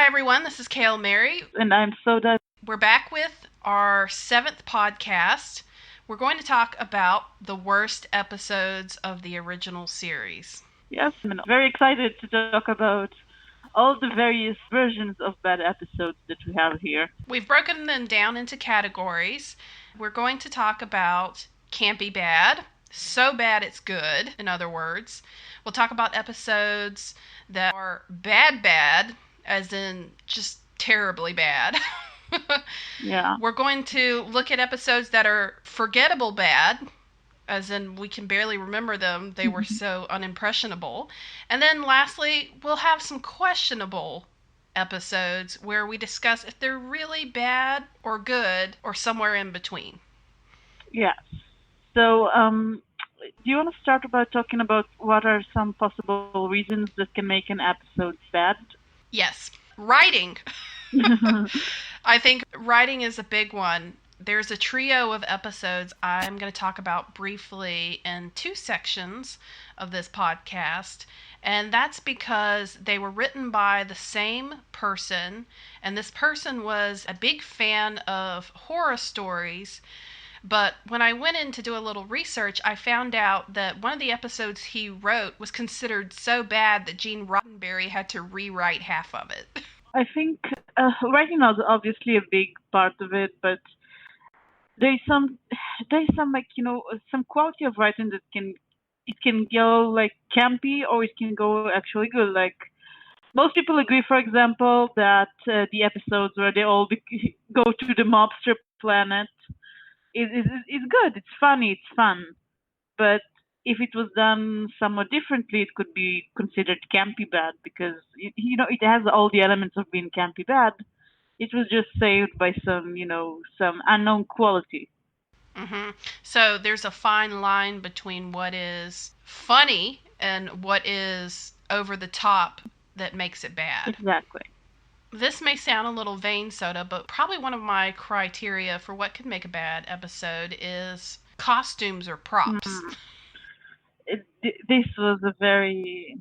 Hi, everyone. This is Kale Mary. And I'm Soda. We're back with our 7th podcast. We're going to talk about the worst episodes of the original series. Yes, I'm very excited to talk about all the various versions of bad episodes that we have here. We've broken them down into categories. We're going to talk about Campy Bad, so bad it's good, in other words. We'll talk about episodes that are bad, as in just terribly bad. Yeah. We're going to look at episodes that are forgettable bad, as in we can barely remember them. They were so unimpressionable. And then lastly, we'll have some questionable episodes where we discuss if they're really bad or good or somewhere in between. Yes. So, do you want to start about talking about what are some possible reasons that can make an episode bad? Yes. Writing. I think writing is a big one. There's a trio of episodes I'm going to talk about briefly in 2 sections of this podcast. And that's because they were written by the same person. And this person was a big fan of horror stories. But when I went in to do a little research, I found out that one of the episodes he wrote was considered so bad that Gene Roddenberry had to rewrite half of it. I think writing is obviously a big part of it, but there's some like some quality of writing that can go like campy or it can go actually good. Like most people agree, for example, that the episodes where they all go to the mobster planet is good. It's funny. It's fun. But if it was done somewhat differently, it could be considered campy bad because it has all the elements of being campy bad. It was just saved by some unknown quality. Mm-hmm. So there's a fine line between what is funny and what is over the top that makes it bad. Exactly. This may sound a little vain, Soda, but probably one of my criteria for what could make a bad episode is costumes or props. This was a very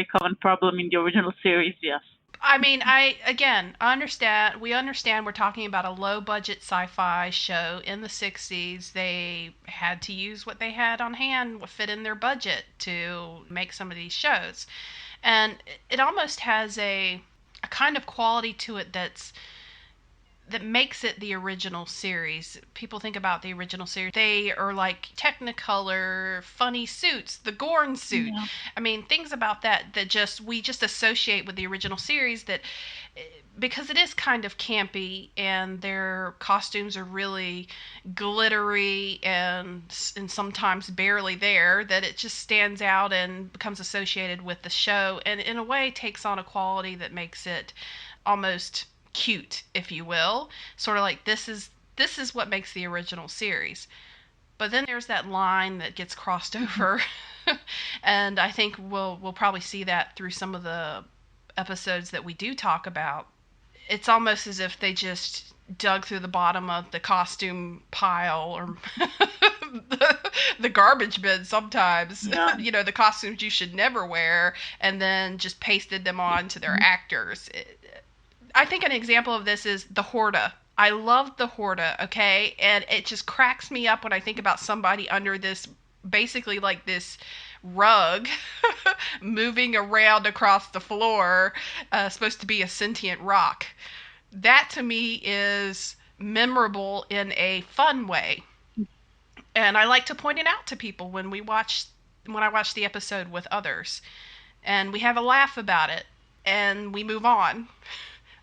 common problem in the original series. Yes. I mean, we understand we're talking about a low budget sci-fi show in the 60s. They had to use what they had on hand, what fit in their budget to make some of these shows. And it almost has a kind of quality to it that makes it the original series. People think about the original series. They are like Technicolor, funny suits, the Gorn suit. Yeah. I mean, things about that we just associate with the original series that because it is kind of campy and their costumes are really glittery and sometimes barely there, that it just stands out and becomes associated with the show and in a way takes on a quality that makes it almost cute, if you will. Sort of like this is what makes the original series. But then there's that line that gets crossed over. And I think we'll probably see that through some of the episodes that we do talk about. It's almost as if they just dug through the bottom of the costume pile or the garbage bin sometimes. Yeah. The costumes you should never wear, and then just pasted them on to their actors. I think an example of this is the Horda. I love the Horda, okay? And it just cracks me up when I think about somebody under this, basically like this rug moving around across the floor, supposed to be a sentient rock. That to me is memorable in a fun way. And I like to point it out to people when I watch the episode with others. And we have a laugh about it and we move on.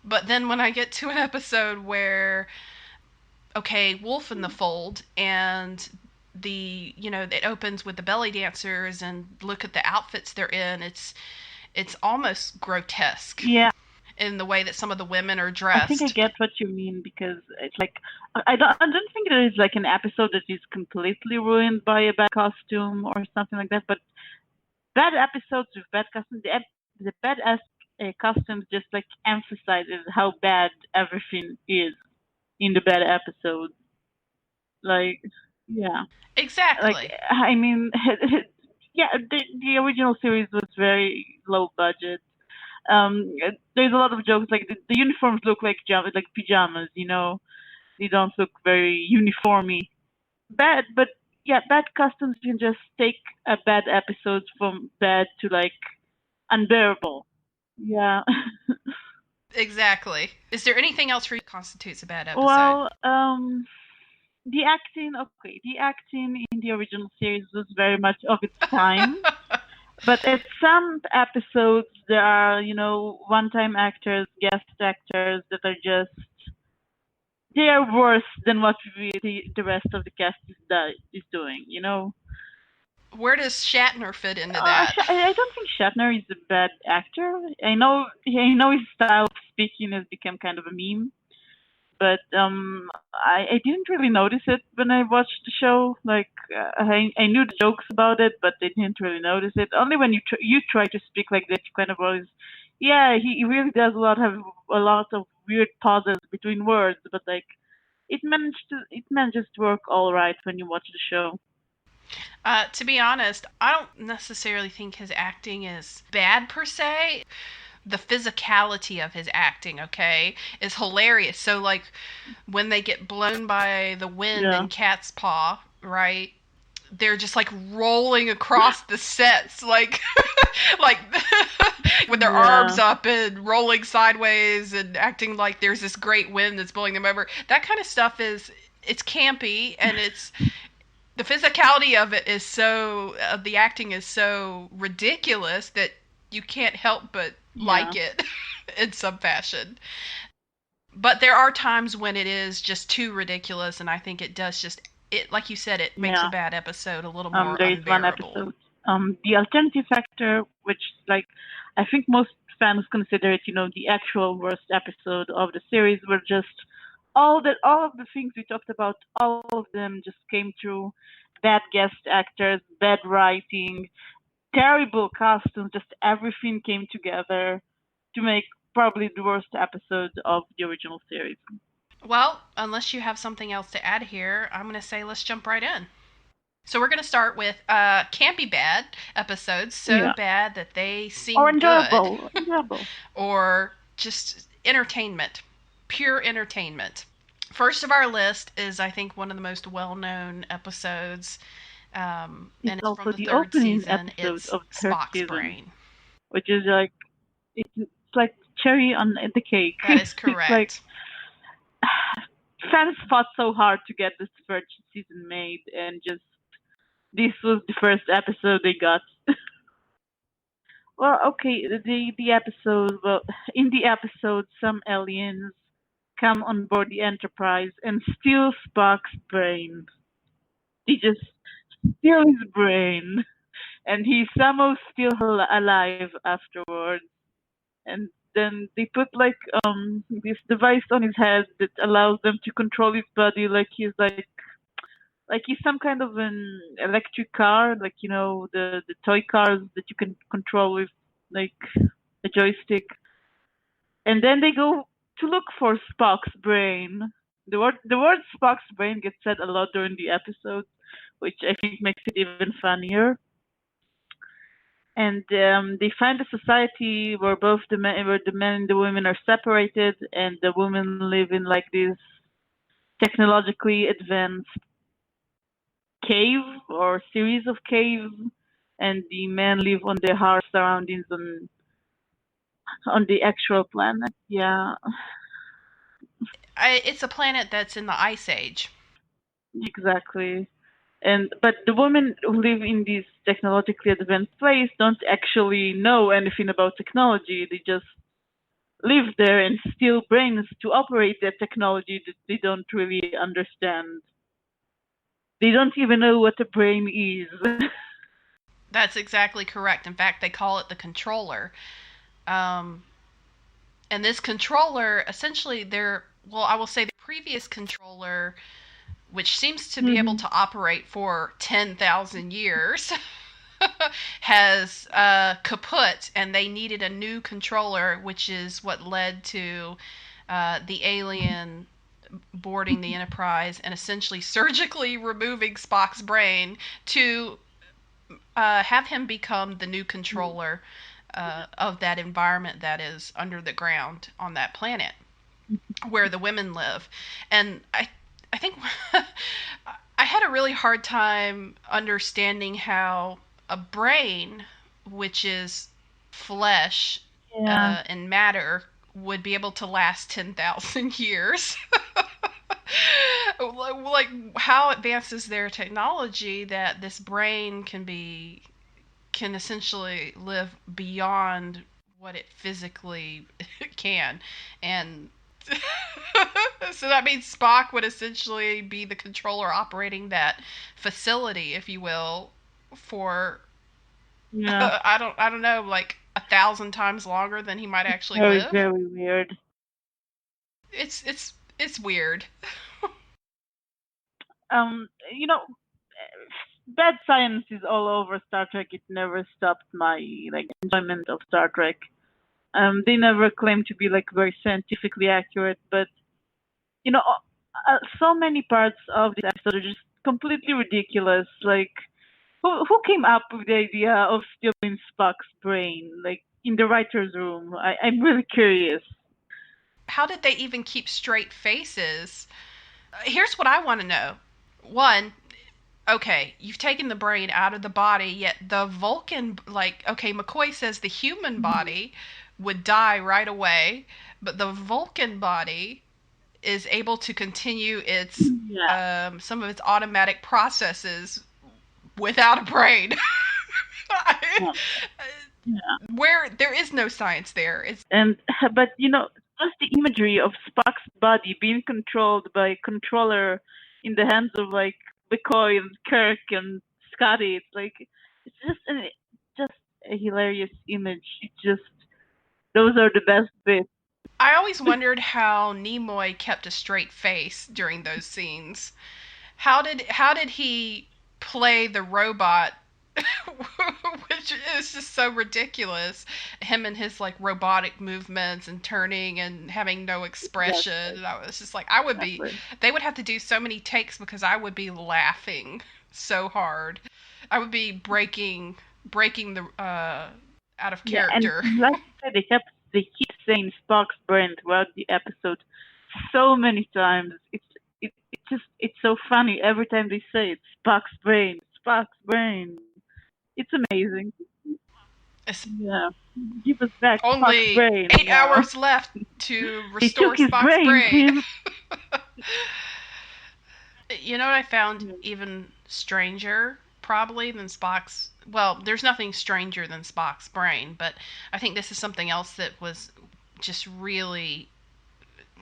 But then when I get to an episode where, okay, Wolf in the Fold, and it opens with the belly dancers and look at the outfits they're in, it's almost grotesque. Yeah. In the way that some of the women are dressed. I think I get what you mean because it's like I don't think there is like an episode that is completely ruined by a bad costume or something like that. But bad episodes with bad costumes, the badass costumes just like emphasizes how bad everything is in the bad episode. Like, yeah, Exactly. like I mean, yeah, the original series was very low budget. There's a lot of jokes like the uniforms look like pajamas. They don't look very uniformy. Bad, but yeah, bad customs can just take a bad episode from bad to like unbearable. Yeah. Exactly. Is there anything else for you that constitutes a bad episode? Well, the acting, okay, the acting in the original series was very much of its time. But at some episodes, there are, one-time actors, guest actors that are just, they are worse than what the rest of the cast is doing. Where does Shatner fit into that? I don't think Shatner is a bad actor. I know his style of speaking has become kind of a meme, but I didn't really notice it when I watched the show. Like I knew the jokes about it, but I didn't really notice it. Only when you try to speak like that, you kind of always, yeah, he really does have a lot of weird pauses between words, but like it manages to work all right when you watch the show. To be honest, I don't necessarily think his acting is bad per se. The physicality of his acting, okay, is hilarious. So, like, when they get blown by the wind Yeah, in Catspaw, right? They're just like rolling across the sets, like, like with their arms yeah, up and rolling sideways and acting like there's this great wind that's blowing them over. That kind of stuff it's campy and it's the physicality of it is so the acting is so ridiculous that you can't help but yeah, like it in some fashion. But there are times when it is just too ridiculous, and I think it does just it like you said, it makes a yeah. bad episode a little more There is one unbearable. episode, the alternative factor, which like I think most fans consider it, the actual worst episode of the series, were just all of the things we talked about. All of them just came through: bad guest actors, bad writing, terrible costumes. Just everything came together to make probably the worst episode of the original series. Well, unless you have something else to add here, I'm going to say let's jump right in. So we're going to start with Campy Bad episodes, so Yeah, bad that they or seem good, enjoyable, enjoyable. or just entertainment, pure entertainment. First of our list is, I think, one of the most well-known episodes, It's and it's from also the the third opening season. episode It's of the third Spock's season, Brain. which is like it's like cherry on the cake. That is It's like correct. fans fought so hard to get this third season made, and just this was the first episode they got. Well, okay, the episode. Well, in the episode, some aliens come on board the Enterprise and steal Spock's brain. They just steal his brain, and he's somehow still alive afterwards. And then they put like this device on his head that allows them to control his body, like he's some kind of an electric car, like the toy cars that you can control with like a joystick. And then they go to look for Spock's brain. The word Spock's brain gets said a lot during the episode, which I think makes it even funnier. And they find a society where where the men and the women are separated, and the women live in like this technologically advanced cave or series of caves, and the men live on their harsh surroundings on the actual planet. Yeah, It's a planet that's in the Ice Age. exactly. And but the women who live in this technologically advanced place don't actually know anything about technology. They just live there and steal brains to operate that technology that they don't really understand. They don't even know what a brain is. That's exactly correct. In fact, they call it the controller. Um, and this controller, essentially, well, I will say the previous controller, which seems to be able Hmm. to operate for 10,000 years, has kaput, and they needed a new controller, which is what led to the alien boarding the Enterprise and essentially surgically removing Spock's brain to have him become the new controller. of that environment that is under the ground on that planet where the women live. And I think I had a really hard time understanding how a brain, which is flesh Yeah. and matter, would be able to last 10,000 years. Like, how advanced is their technology that this brain can essentially live beyond what it physically can. And so that means Spock would essentially be the controller operating that facility, if you will, for Yeah. I don't know, like 1,000 times longer than he might actually Very, live. very weird. It's weird. You know, bad science is all over Star Trek. It never stopped my like enjoyment of Star Trek. They never claim to be like very scientifically accurate, but you know, so many parts of this episode are just completely ridiculous. Like, who came up with the idea of stealing Spock's brain, like in the writers' room? I'm really curious. How did they even keep straight faces? Here's what I want to know. One, okay, you've taken the brain out of the body, yet the Vulcan, like, okay, McCoy says the human body would die right away, but the Vulcan body is able to continue its Yeah. some of its automatic processes without a brain. Yeah. Yeah. Where there is no science there. It's And but you know, just the imagery of Spock's body being controlled by a controller in the hands of like McCoy and Kirk and Scotty. It's like just a hilarious image. It just those are the best bits. I always wondered how Nimoy kept a straight face during those scenes. How did he play the robot which is just so ridiculous, him and his like robotic movements and turning and having no expression. Exactly. And I was just like, I would be, Exactly. they would have to do so many takes because I would be laughing so hard. I would be breaking the out of Yeah, and character. like I said, they keep saying Spock's brain throughout the episode so many times. It's so funny every time they say it. Spock's brain, Spock's brain. It's amazing. It's Yeah, give us back Spock's only brain. 8 hours left to They restore took his Spock's brain, brain. Tim. You know what I found even stranger, probably, than Spock's. Well, there's nothing stranger than Spock's brain, but I think this is something else that was just really,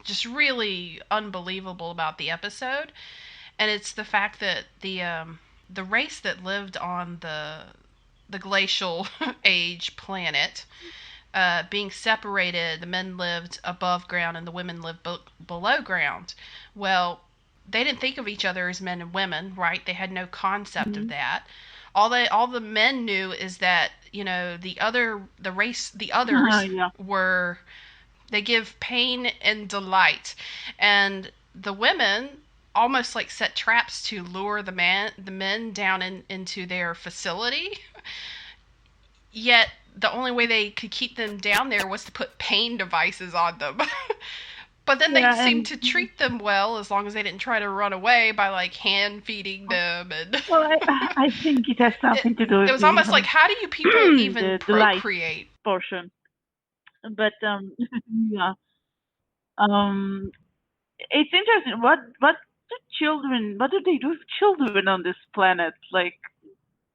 just really unbelievable about the episode, and it's the fact that the race that lived on the glacial age planet, being separated, the men lived above ground and the women lived below ground. Well, they didn't think of each other as men and women, right? They had no concept of that. All the men knew is that, you know, the others Yeah. were, they give pain and delight, and the women almost like set traps to lure the men down into their facility. Yet the only way they could keep them down there was to put pain devices on them. But then they Yeah, seemed and to treat them well as long as they didn't try to run away by like hand feeding them. And well, I think it has something to do it with was almost like, how do you people even the light procreate? portion. But yeah, um, it's interesting. What do they do with children on this planet? Like,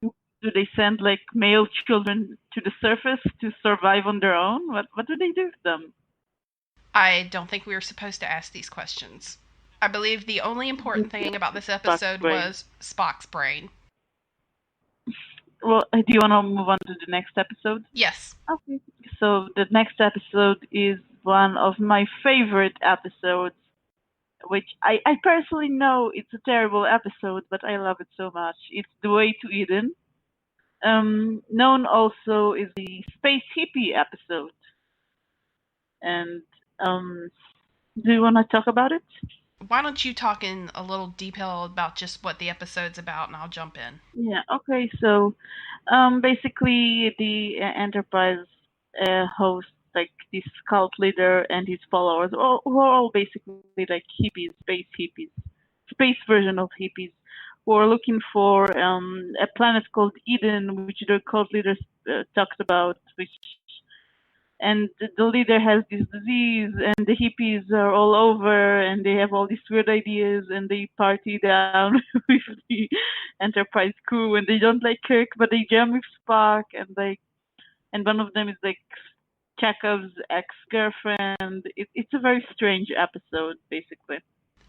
do they send like male children to the surface to survive on their own? What do they do with them? I don't think we were supposed to ask these questions. I believe the only important thing about this Spock's episode brain. was Spock's brain. Well, do you want to move on to the next episode? Yes. Okay. So the next episode is one of my favorite episodes, which I personally know it's a terrible episode, but I love it so much. It's The Way to Eden. Known also is the Space Hippie episode. And do you want to talk about it? Why don't you talk in a little detail about just what the episode's about, and I'll jump in. Yeah. Okay. So basically, the Enterprise hosts like this cult leader and his followers, who are all basically like hippies, space version of hippies, who are looking for a planet called Eden, which their cult leader talks about, which and the leader has this disease, and the hippies are all over, and they have all these weird ideas, and they party down with the Enterprise crew, and they don't like Kirk, but they jam with Spock, and one of them is like Chekhov's ex-girlfriend. It's a very strange episode, basically.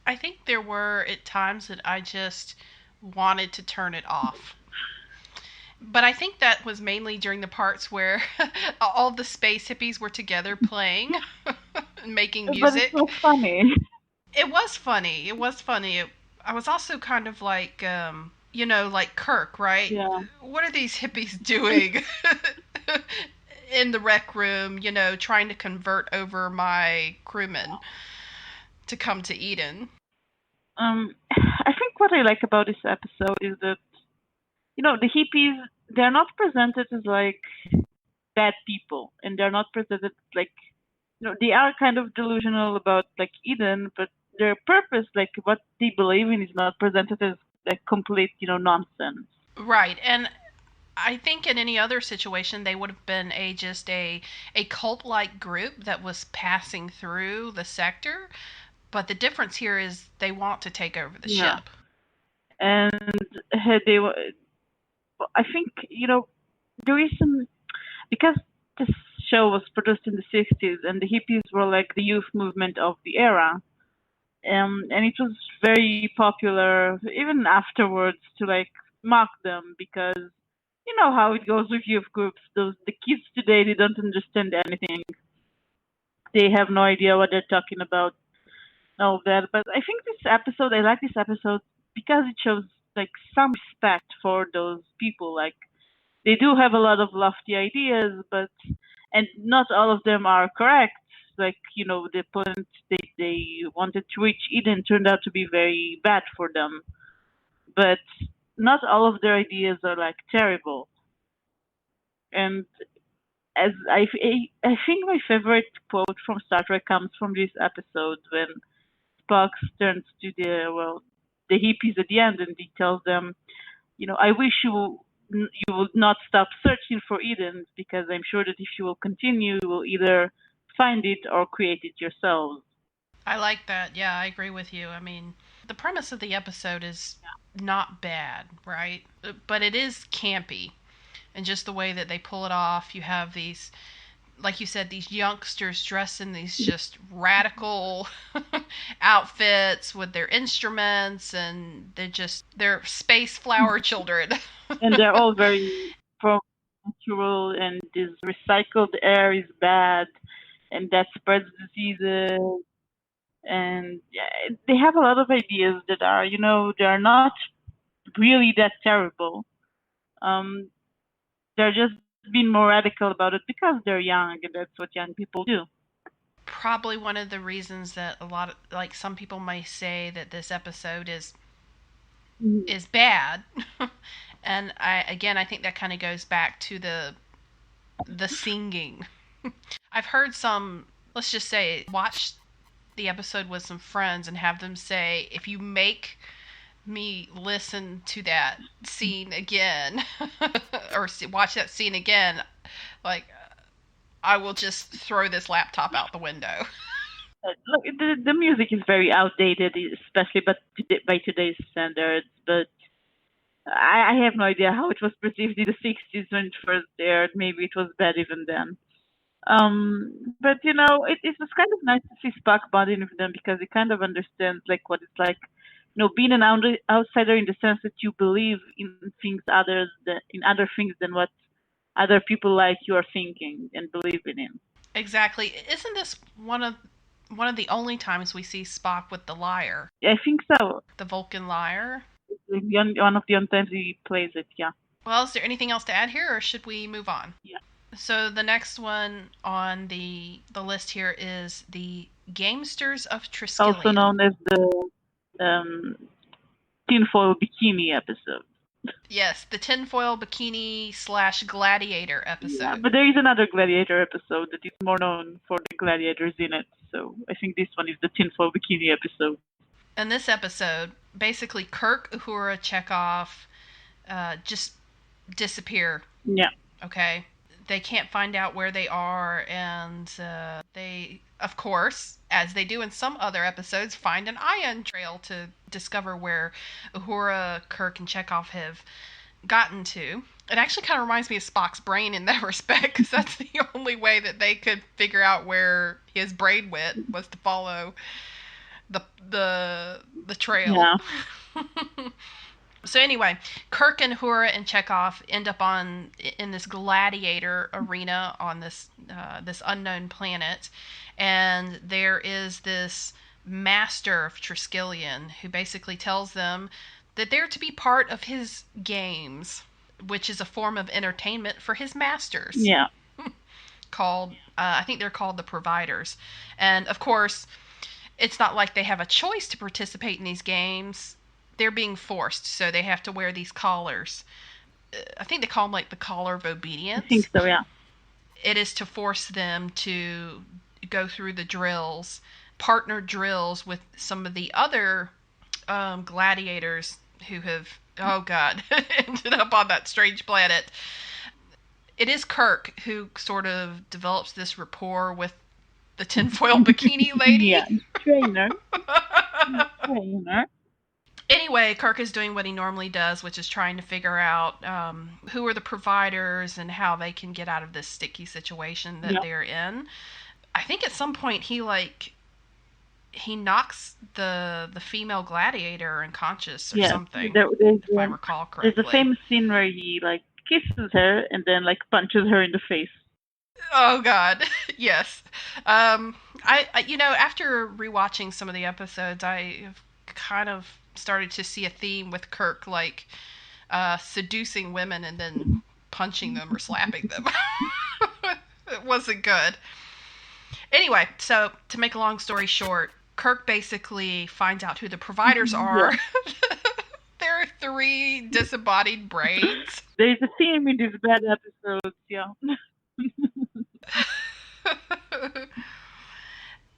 I think there were at times that I just wanted to turn it off. But I think that was mainly during the parts where all the space hippies were together playing and making But it music. was funny. It was funny. It was funny. I was also kind of like, like Kirk, right? Yeah. What are these hippies doing in the rec room, trying to convert over my crewmen to come to Eden? I think what I like about this episode is that, the hippies, they're not presented as like bad people, and they're not presented like, they are kind of delusional about like Eden, but their purpose, like what they believe in, is not presented as like complete, nonsense. Right. And I think in any other situation they would have been a cult like group that was passing through the sector, but the difference here is they want to take over the Yeah. ship. And I think, there is some, because this show was produced in the 60s and the hippies were like the youth movement of the era. And it was very popular even afterwards to like mock them, because you know how it goes with youth groups. The kids today, they don't understand anything. They have no idea what they're talking about. All that. But I think this episode, I like this episode because it shows like some respect for those people. Like they do have a lot of lofty ideas, but and not all of them are correct. Like the point they wanted to reach Eden turned out to be very bad for them, but not all of their ideas are like terrible. And as I think my favorite quote from Star Trek comes from this episode when Spock turns to the hippies at the end, and he tells them, I wish you will not stop searching for Eden, because I'm sure that if you will continue, you will either find it or create it yourselves. I like that. Yeah, I agree with you. I mean, the premise of the episode is not bad, right? But it is campy. And just the way that they pull it off, you have these, like you said, these youngsters dressed in these just radical outfits with their instruments, and they're space flower children. And they're all very pro-natural, and this recycled air is bad, and that spreads diseases. And yeah, they have a lot of ideas that are, they are not really that terrible. Um, they're just being more radical about it because they're young, and that's what young people do. Probably one of the reasons that a lot of, like, some people may say that this episode is bad. And I think that kind of goes back to the singing. I've heard some, let's just say, watch the episode with some friends and have them say, if you make me listen to that scene again or watch that scene again, like, I will just throw this laptop out the window. Look, the music is very outdated, especially by today's standards. But I have no idea how it was perceived in the 60s when it first aired. Maybe it was bad even then. But it was kind of nice to see Spock bonding with them, because he kind of understands like what it's like, being an outsider, in the sense that you believe in other things than what other people like you are thinking and believing in. Exactly. Isn't this one of the only times we see Spock with the lyre, I think so. the Vulcan lyre? One of the only times he plays it, yeah. Well, is there anything else to add here, or should we move on? Yeah. So the next one on the list here is the Gamesters of Triskelion. Also known as the tinfoil bikini episode. Yes, the tinfoil bikini / gladiator Yeah, episode. but there is another Gladiator episode that is more known for the gladiators in it. So I think this one is the tinfoil bikini episode. In this episode, basically Kirk, Uhura, Chekhov just disappear. Yeah. Okay, they can't find out where they are, and they, of course, as they do in some other episodes, find an ion trail to discover where Uhura, Kirk, and Chekhov have gotten to. It actually kind of reminds me of Spock's brain in that respect, because that's the only way that they could figure out where his brain went, was to follow the the trail. Yeah. So anyway, Kirk and Uhura and Chekhov end up in this gladiator arena on this unknown planet, and there is this master of Triskelion who basically tells them that they're to be part of his games, which is a form of entertainment for his masters. Yeah. Called, I think they're called the Providers, and of course, it's not like they have a choice to participate in these games. They're being forced, so they have to wear these collars. I think they call them like the collar of I obedience. think so, yeah. It is to force them to go through the drills, partner drills with some of the other gladiators who have, oh god, ended up on that strange planet. It is Kirk who sort of develops this rapport with the tinfoil bikini lady. Yeah. Trainer. Trainer. Anyway, Kirk is doing what he normally does, which is trying to figure out who are the providers and how they can get out of this sticky situation that Yep. they're in. I think at some point he knocks the female gladiator unconscious or Yeah. something, There's if I recall correctly. a famous scene where he like kisses her and then like punches her in the face. Oh God, yes. I after rewatching some of the episodes, I kind of started to see a theme with Kirk, like seducing women and then punching them or slapping them. It wasn't good. Anyway, so to make a long story short, Kirk basically finds out who the providers are. Yeah. There are 3 disembodied brains. There's a theme in these bad episodes, yeah.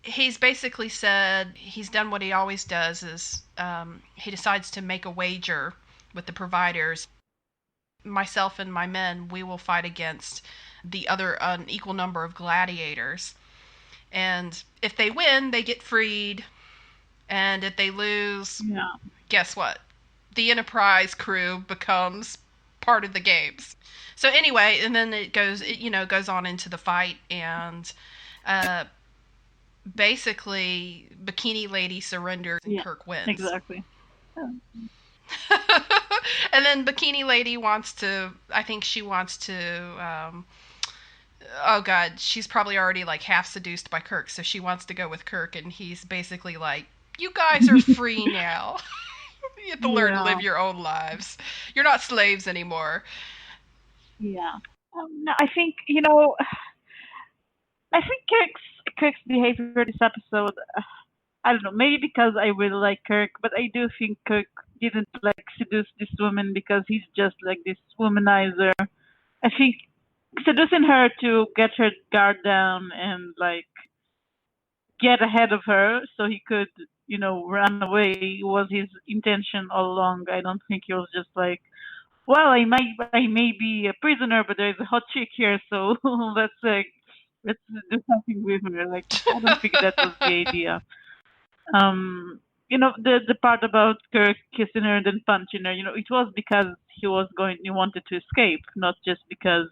He's basically said he's done what he always does is he decides to make a wager with the providers. Myself and my men, we will fight against the other unequal number of gladiators. And if they win, they get freed. And if they lose, Yeah. guess what? The Enterprise crew becomes part of the games. So anyway, and then it goes on into the fight, and basically Bikini Lady surrenders and Yeah, Kirk wins. Exactly. And then Bikini Lady wants to, oh god, she's probably already like half seduced by Kirk, so she wants to go with Kirk, and he's basically like, you guys are free now. You have to learn to live your own lives. You're not slaves anymore. Yeah. No, I think Kirk's behavior this episode. I don't know, maybe because I really like Kirk, but I do think Kirk didn't like seduce this woman because he's just like this womanizer. I think seducing her to get her guard down and like get ahead of her so he could, run away was his intention all along. I don't think he was just like, well, I may be a prisoner, but there's a hot chick here, so let's do something with her. Like, I don't think that was the idea. The part about Kirk kissing her and then punching her, it was because he wanted to escape, not just because.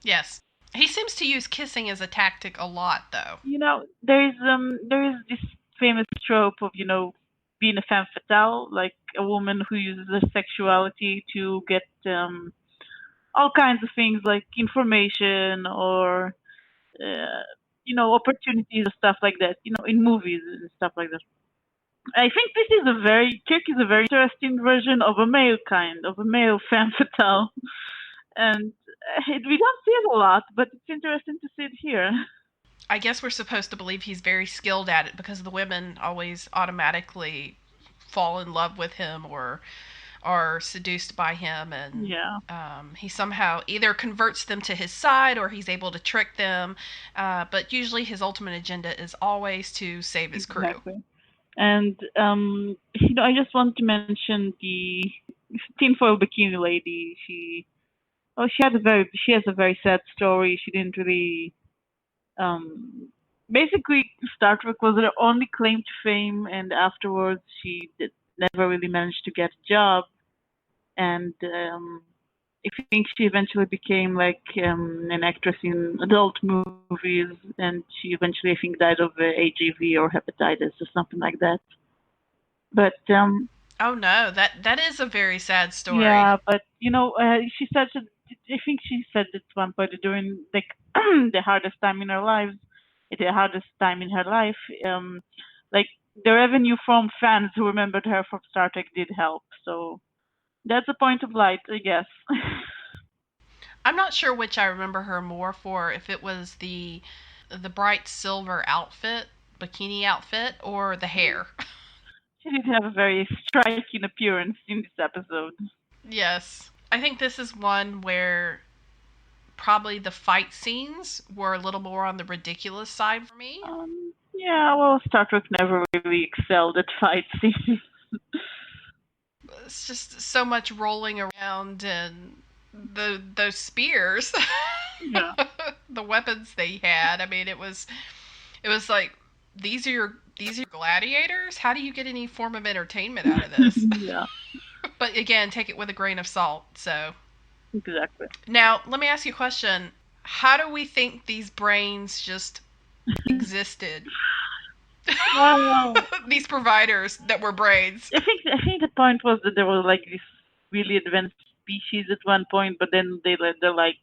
Yes. He seems to use kissing as a tactic a lot, though. There is this famous trope of, being a femme fatale, like a woman who uses her sexuality to get all kinds of things like information or opportunities and stuff like that, in movies and stuff like that. I think Kirk is a very interesting version of a male femme fatale. And we don't see it a lot, but it's interesting to see it here. I guess we're supposed to believe he's very skilled at it because the women always automatically fall in love with him or are seduced by him, and Yeah. he somehow either converts them to his side or he's able to trick them. But usually his ultimate agenda is always to save his crew. Exactly. And I just want to mention the tinfoil bikini lady. She has a very sad story. She didn't really basically Star Trek was her only claim to fame, and afterwards never really managed to get a job. And I think she eventually became like an actress in adult movies, and she eventually, I think, died of HIV or hepatitis or something like that. But Oh no, that is a very sad story. yeah, but she said that, I think she said at one point during like the hardest time in her life, the hardest time in her life, like the revenue from fans who remembered her from Star Trek did help. So that's a point of light, I guess. I'm not sure which I remember her more for, if it was the bright silver outfit, bikini outfit, or the hair. She did have a very striking appearance in this episode. Yes. I think this is one where probably the fight scenes were a little more on the ridiculous side for me. Yeah, well, Star Trek never really excelled at fight scenes. It's just so much rolling around and those spears. Yeah. The weapons they had. I mean, it was like these are your gladiators? How do you get any form of entertainment out of this? Yeah, But again, take it with a grain of salt. So exactly. now, let me ask you a question. How do we think these brains just existed? Well, These providers that were brains. I think the point was that there was like this really advanced species at one point, but then they let their like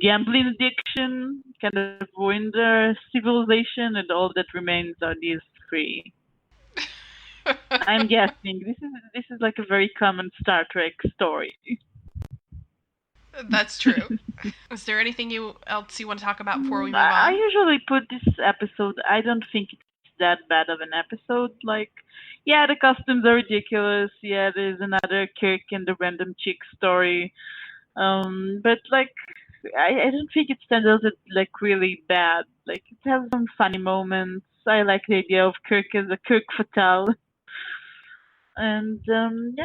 gambling addiction kind of ruined their civilization, and all that remains are these three. I'm guessing this is like a very common Star Trek story. That's true. Is there anything else you want to talk about before we move I on? usually put this episode. I don't think it's that bad of an episode. Like, yeah, the costumes are ridiculous. Yeah, there's another Kirk and the random chick story. But like, I don't think it stands out as like really bad. Like, it has some funny moments. I like the idea of Kirk as a Kirk Fatale, and yeah.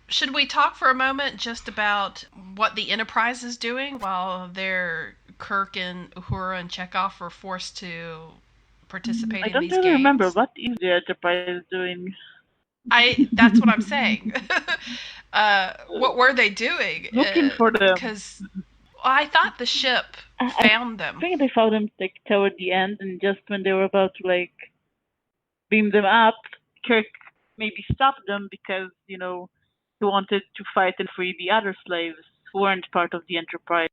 Should we talk for a moment just about what the Enterprise is doing while their Kirk and Uhura and Chekhov are forced to participate I in don't these really remember games? what is the Enterprise doing. That's what I'm saying. What were they doing? Looking for them. Because I thought the ship I found them. think they found them like toward the end, and just when they were about to like beam them up, Kirk maybe stopped them because he wanted to fight and free the other slaves who weren't part of the Enterprise.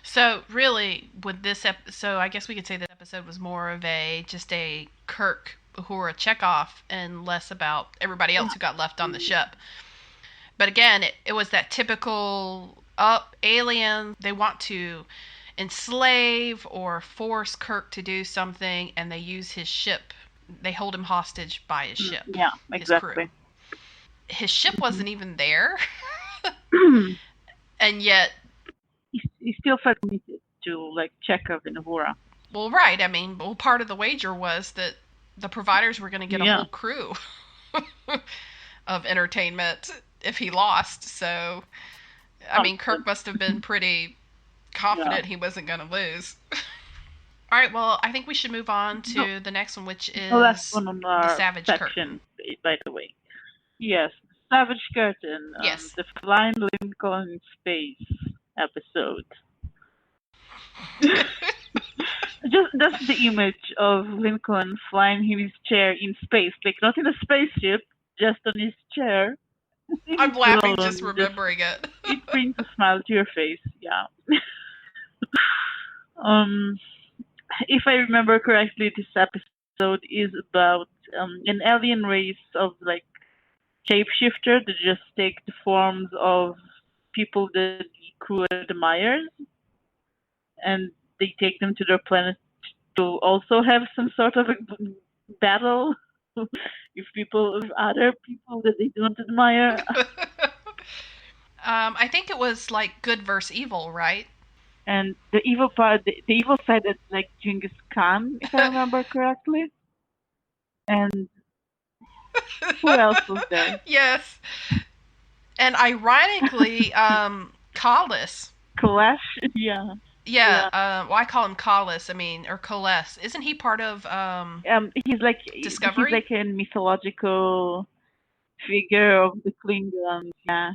So really, with this so I guess we could say this episode was more of just a Kirk Uhura Chekhov and less about everybody else who got left on the ship. But again, it was that typical alien. They want to enslave or force Kirk to do something, and they use his ship. They hold him hostage by his ship. Yeah, His crew. exactly. His ship wasn't even there, and yet, he still felt committed to like Chekhov and Uhura. well, right. I mean, well, part of the wager was that the providers were going to get a whole crew of entertainment if he lost. So, I mean, Kirk must have been pretty confident he wasn't going to lose. All right, well, I think we should move on to the next one, which is the last one on our the Savage section, Curtain. by the way. Yes, Savage Curtain. Yes. The Flying Lincoln in Space episode. Just the image of Lincoln flying in his chair in space, like not in a spaceship, just on his chair. I'm laughing just remembering it. It brings a smile to your face, yeah. If I remember correctly, this episode is about an alien race of like shapeshifter that just take the forms of people that the crew admires, and they take them to their planet to also have some sort of a battle. if other people that they don't admire. I think it was like good versus evil, right? And the evil part, the evil side is like Genghis Khan, if I remember correctly. And who else was there? Yes. And ironically, Collis. Clash? Yeah. Yeah, Yeah. well, I call him Collis. I mean, or Coles. Isn't he part of He's Discovery? like a mythological figure of the Klingons. Yeah.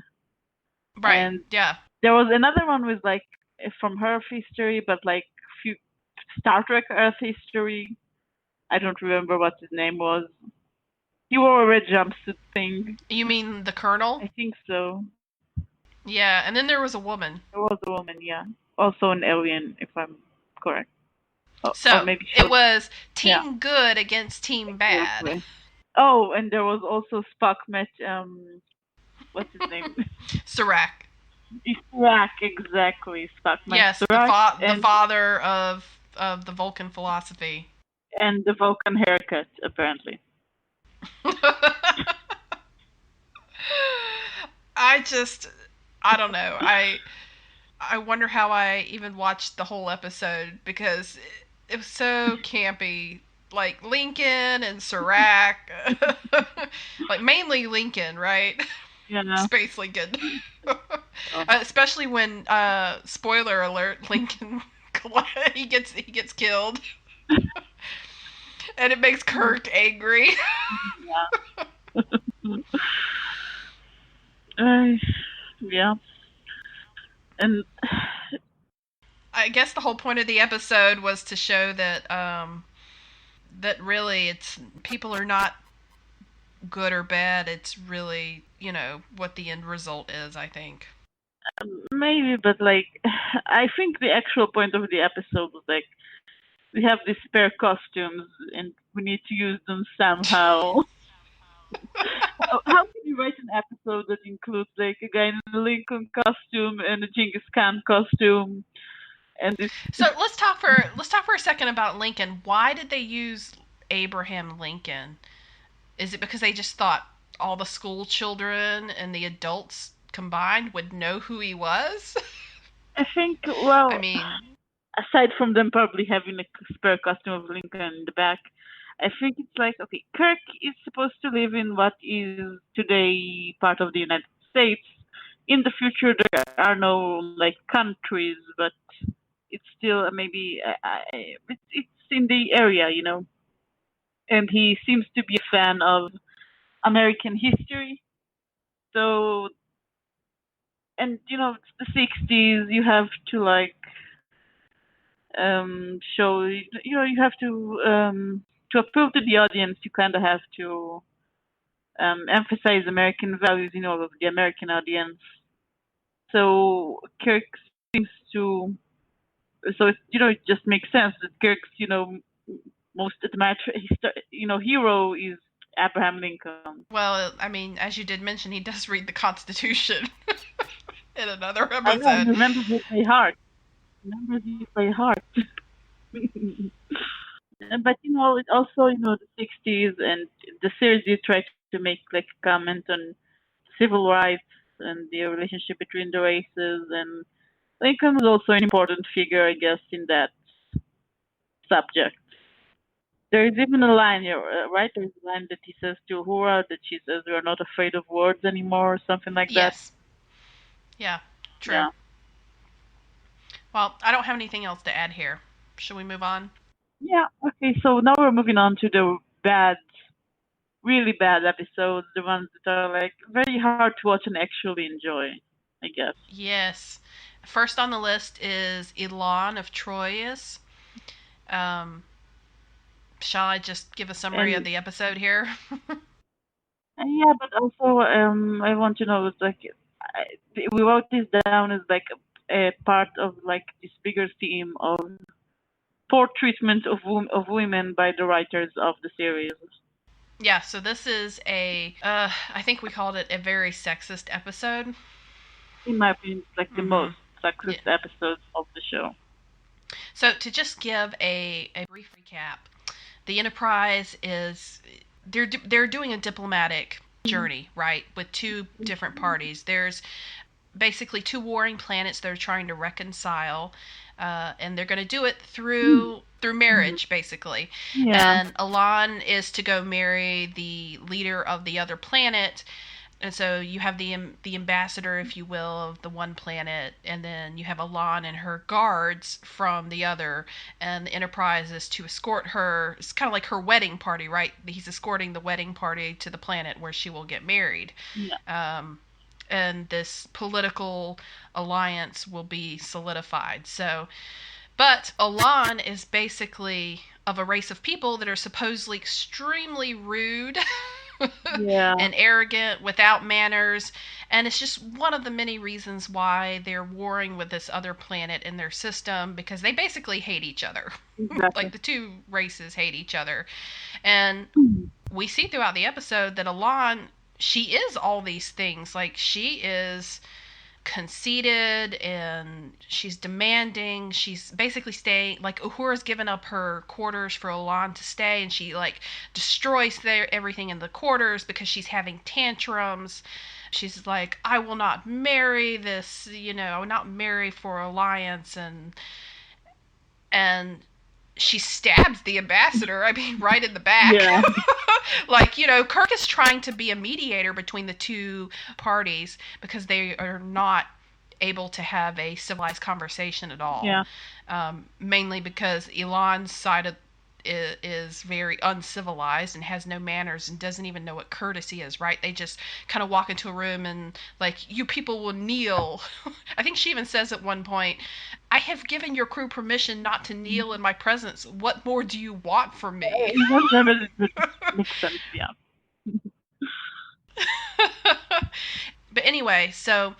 Right. And Yeah. there was another one with like from Earth history, but like few Star Trek Earth history. I don't remember what his name was. He wore a red jumpsuit thing. You mean the Colonel? I think so. Yeah, and then there was a woman. There was a woman, yeah. Also an alien, if I'm correct. Or So maybe she it was, was yeah. Team Good against Team Bad. Exactly. Oh, and there was also Spock met, what's his name? Serac. Spock, exactly. Spock met Yes, Serac the father of the Vulcan philosophy. and the Vulcan haircut, apparently. I just, I don't know. I wonder how I even watched the whole episode because it was so campy. Like Lincoln and Serac, like mainly Lincoln, right? Yeah. Space Lincoln, especially when spoiler alert, Lincoln he gets killed, and it makes Kirk angry. Yeah. Yeah. And I guess the whole point of the episode was to show that that really it's people are not good or bad. It's really, what the end result is, I think. maybe, but like, I think the actual point of the episode was like, we have these spare costumes and we need to use them somehow. How can you write an episode that includes like a guy in a Lincoln costume and a Genghis Khan costume and this? So let's talk for a second about Lincoln. Why did they use Abraham Lincoln? Is it because they just thought all the school children and the adults combined would know who he was? I think, I well, mean, aside from them probably having a spare costume of Lincoln in the back, I think it's like, okay, Kirk is supposed to live in what is today part of the United States. In the future, there are no like countries, but it's still maybe it's in the area. And he seems to be a fan of American history. So, and it's the '60s. You have to like show. You have to appeal to the audience. You kind of have to emphasize American values in all of the American audience. So Kirk seems to. So it just makes sense that Kirk's most admired hero is Abraham Lincoln. well, I mean, as you did mention, he does read the Constitution in another I know he episode. remembers it by heart. Remembers it by heart. But it also the '60s and the series you try to make like a comment on civil rights and the relationship between the races, and Lincoln was also an important figure, I guess, in that subject. There is even a line here, right? There's a line that he says to Uhura that she says, "We are not afraid of words anymore," or something like that. Yes. Yeah. True. Yeah. Well, I don't have anything else to add here. Should we move on? Yeah. Okay. So now we're moving on to the bad, really bad episodes, the ones that are like very hard to watch and actually enjoy, I guess. Yes. First on the list is Elaan of Troyius. Um, shall I just give a summary of And the episode here? yeah, but also I want to know, it's like we wrote this down as like a part of like this bigger theme of poor treatment of women by the writers of the series. Yeah, so this is I think we called it a very sexist episode. In my opinion, it's like the Mm-hmm. most Yeah. sexist episodes of the show. So to just give a brief recap, the Enterprise is they're doing a diplomatic journey, right, with two different parties. There's basically two warring planets that are trying to reconcile, and they're going to do it through marriage, basically. Yeah. And Elaan is to go marry the leader of the other planet, and so you have the ambassador, if you will, of the one planet, and then you have Elaan and her guards from the other, and the Enterprise is to escort her. It's kind of like her wedding party, right? He's escorting the wedding party to the planet where she will get married. Yeah. And this political alliance will be solidified. So, but Elaan is basically of a race of people that are supposedly extremely rude Yeah. and arrogant, without manners, and it's just one of the many reasons why they're warring with this other planet in their system, because they basically hate each other. Exactly. Like the two races hate each other. And we see throughout the episode that Elaan, she is all these things. Like, she is conceited and she's demanding. She's basically staying, like, Uhura's given up her quarters for Elaan to stay, and she like destroys everything in the quarters because she's having tantrums. She's like, I will not marry this, I will not marry for alliance, and she stabs the ambassador, I mean, right in the back. Yeah. Like, Kirk is trying to be a mediator between the two parties because they are not able to have a civilized conversation at all. Yeah. Mainly because Elaan's side is very uncivilized and has no manners and doesn't even know what courtesy is, right? They just kind of walk into a room and, like, you people will kneel. I think she even says at one point, I have given your crew permission not to kneel in my presence. What more do you want from me? It makes sense, yeah. But anyway, so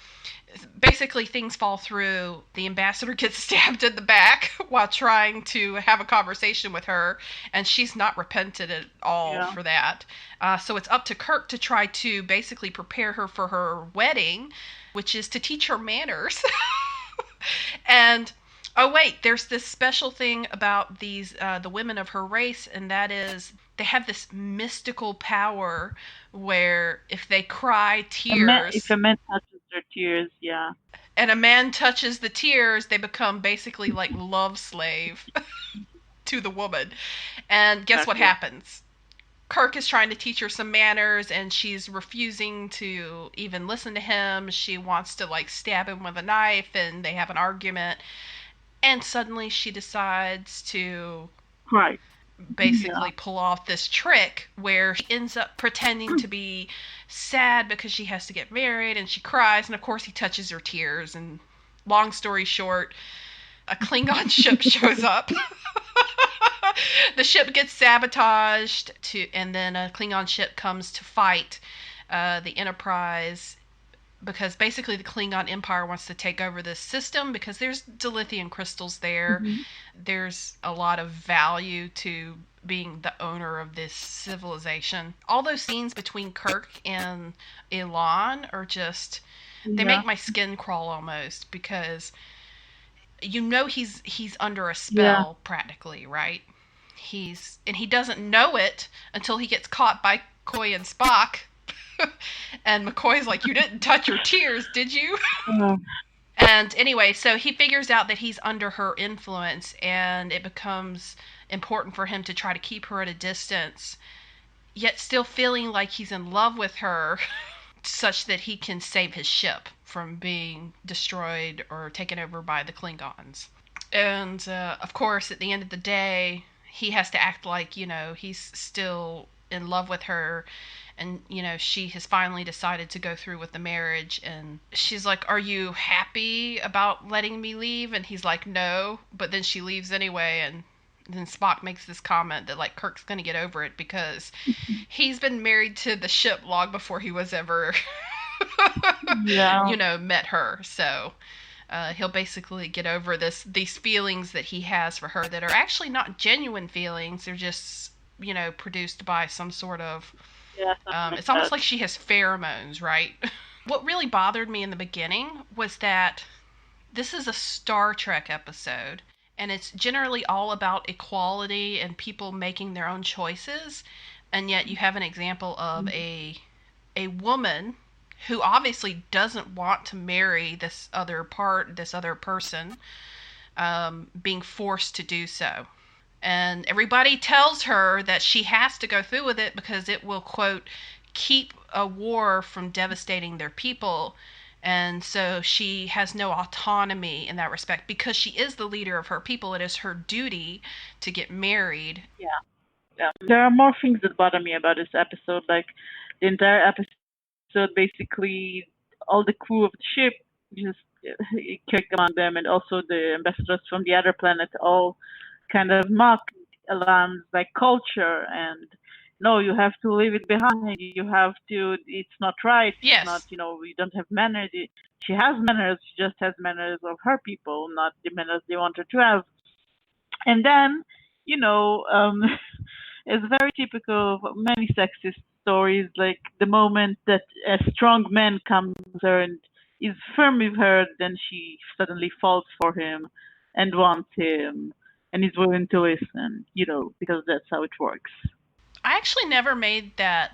basically things fall through. The ambassador gets stabbed in the back while trying to have a conversation with her, and she's not repented at all for that. So it's up to Kirk to try to basically prepare her for her wedding, which is to teach her manners. And oh wait, there's this special thing about these the women of her race, and that is they have this mystical power where if they cry tears, if a man touches their tears, yeah, and a man touches the tears, they become basically like love slave to the woman. And guess what happens? Kirk is trying to teach her some manners, and she's refusing to even listen to him. She wants to, like, stab him with a knife, and they have an argument. And suddenly she decides to basically pull off this trick where she ends up pretending to be sad because she has to get married, and she cries, and of course he touches her tears. And long story short, a Klingon ship shows up. The ship gets sabotaged, and then a Klingon ship comes to fight the Enterprise, because basically the Klingon Empire wants to take over this system because there's dilithium crystals there. Mm-hmm. There's a lot of value to being the owner of this civilization. All those scenes between Kirk and Elaan are just, they make my skin crawl almost, because he's under a spell practically, right? And he doesn't know it until he gets caught by McCoy and Spock. And McCoy's like, you didn't touch your tears, did you? And anyway, so he figures out that he's under her influence, and it becomes important for him to try to keep her at a distance, yet still feeling like he's in love with her, such that he can save his ship from being destroyed or taken over by the Klingons. And of course, at the end of the day, he has to act like, he's still in love with her, and, she has finally decided to go through with the marriage, and she's like, are you happy about letting me leave? And he's like, no, but then she leaves anyway, and then Spock makes this comment that, like, Kirk's gonna get over it because he's been married to the ship long before he was ever, met her, so he'll basically get over these feelings that he has for her that are actually not genuine feelings. They're just, produced by some sort of... it's almost like she has pheromones, right? What really bothered me in the beginning was that this is a Star Trek episode, and it's generally all about equality and people making their own choices. And yet you have an example of a woman who obviously doesn't want to marry this other person, being forced to do so. And everybody tells her that she has to go through with it because it will, quote, keep a war from devastating their people. And so she has no autonomy in that respect. Because she is the leader of her people, it is her duty to get married. Yeah. There are more things that bother me about this episode. Like the entire episode, basically, all the crew of the ship, just Kirk among them, and also the ambassadors from the other planet, all kind of mock Elan's like culture and no, you have to leave it behind. You have to. It's not right. It's not. Yes. We don't have manners. She has manners. She just has manners of her people, not the manners they want her to have. And then, you know, it's very typical of many sexist stories. Like the moment that a strong man comes to her and is firm with her, then she suddenly falls for him and wants him and is willing to listen. Because that's how it works. I actually never made that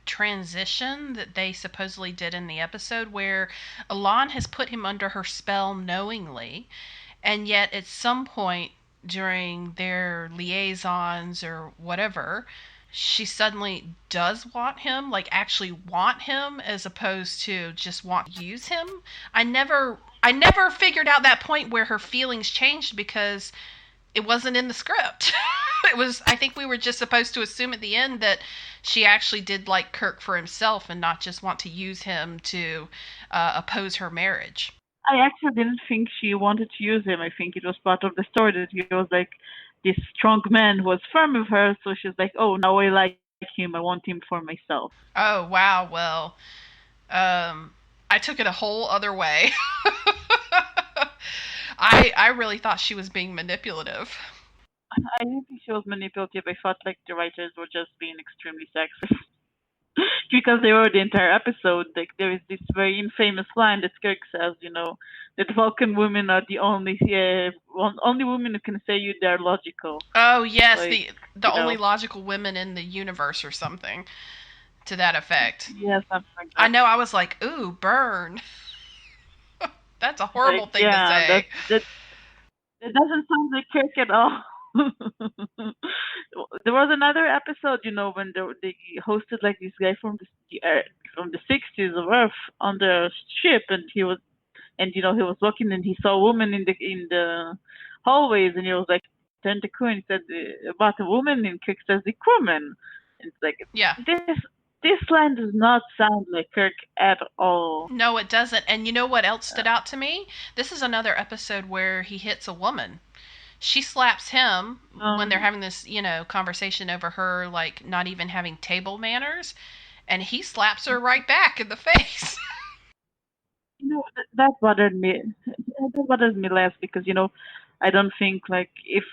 transition that they supposedly did in the episode where Elaan has put him under her spell knowingly, and yet at some point during their liaisons or whatever, she suddenly does want him, like actually want him, as opposed to just want to use him. I never figured out that point where her feelings changed because it wasn't in the script. I think we were just supposed to assume at the end that she actually did like Kirk for himself and not just want to use him to oppose her marriage. I actually didn't think she wanted to use him. I think it was part of the story that he was like this strong man who was firm with her. So she's like, oh, now I like him. I want him for myself. Oh wow, well, I took it a whole other way. I really thought she was being manipulative. I didn't think she was manipulative. I thought like the writers were just being extremely sexist. Because they wrote the entire episode, like there is this very infamous line that Kirk says, that Vulcan women are the only women who can say they're logical. Oh yes, Like, the only logical women in the universe or something to that effect. Yeah, something like that. I know. I was like, ooh, burn. That's a horrible Like, thing to yeah, say. that doesn't sound like Kirk at all. There was another episode, when they hosted like this guy from from the 60s of Earth on the ship, and he was walking and he saw a woman in the hallways, and he was like turned to crew and said about a woman, and Kirk says the crewman. And it's like Yeah. this line does not sound like Kirk at all. No, it doesn't. And you know what else stood out to me? This is another episode where he hits a woman. She slaps him when they're having this, conversation over her, like, not even having table manners. And he slaps her right back in the face. That bothered me. That bothers me less because I don't think like if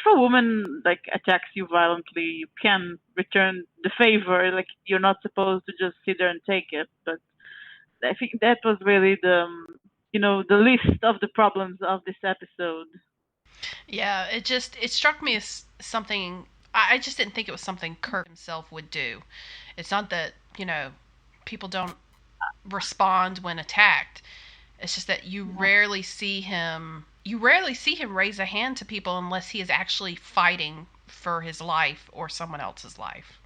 a woman like attacks you violently, you can return the favor. Like you're not supposed to just sit there and take it. But I think that was really the list of the problems of this episode. Yeah, it struck me as something. I just didn't think it was something Kirk himself would do. It's not that, people don't respond when attacked. It's just that you rarely see him raise a hand to people unless he is actually fighting for his life or someone else's life.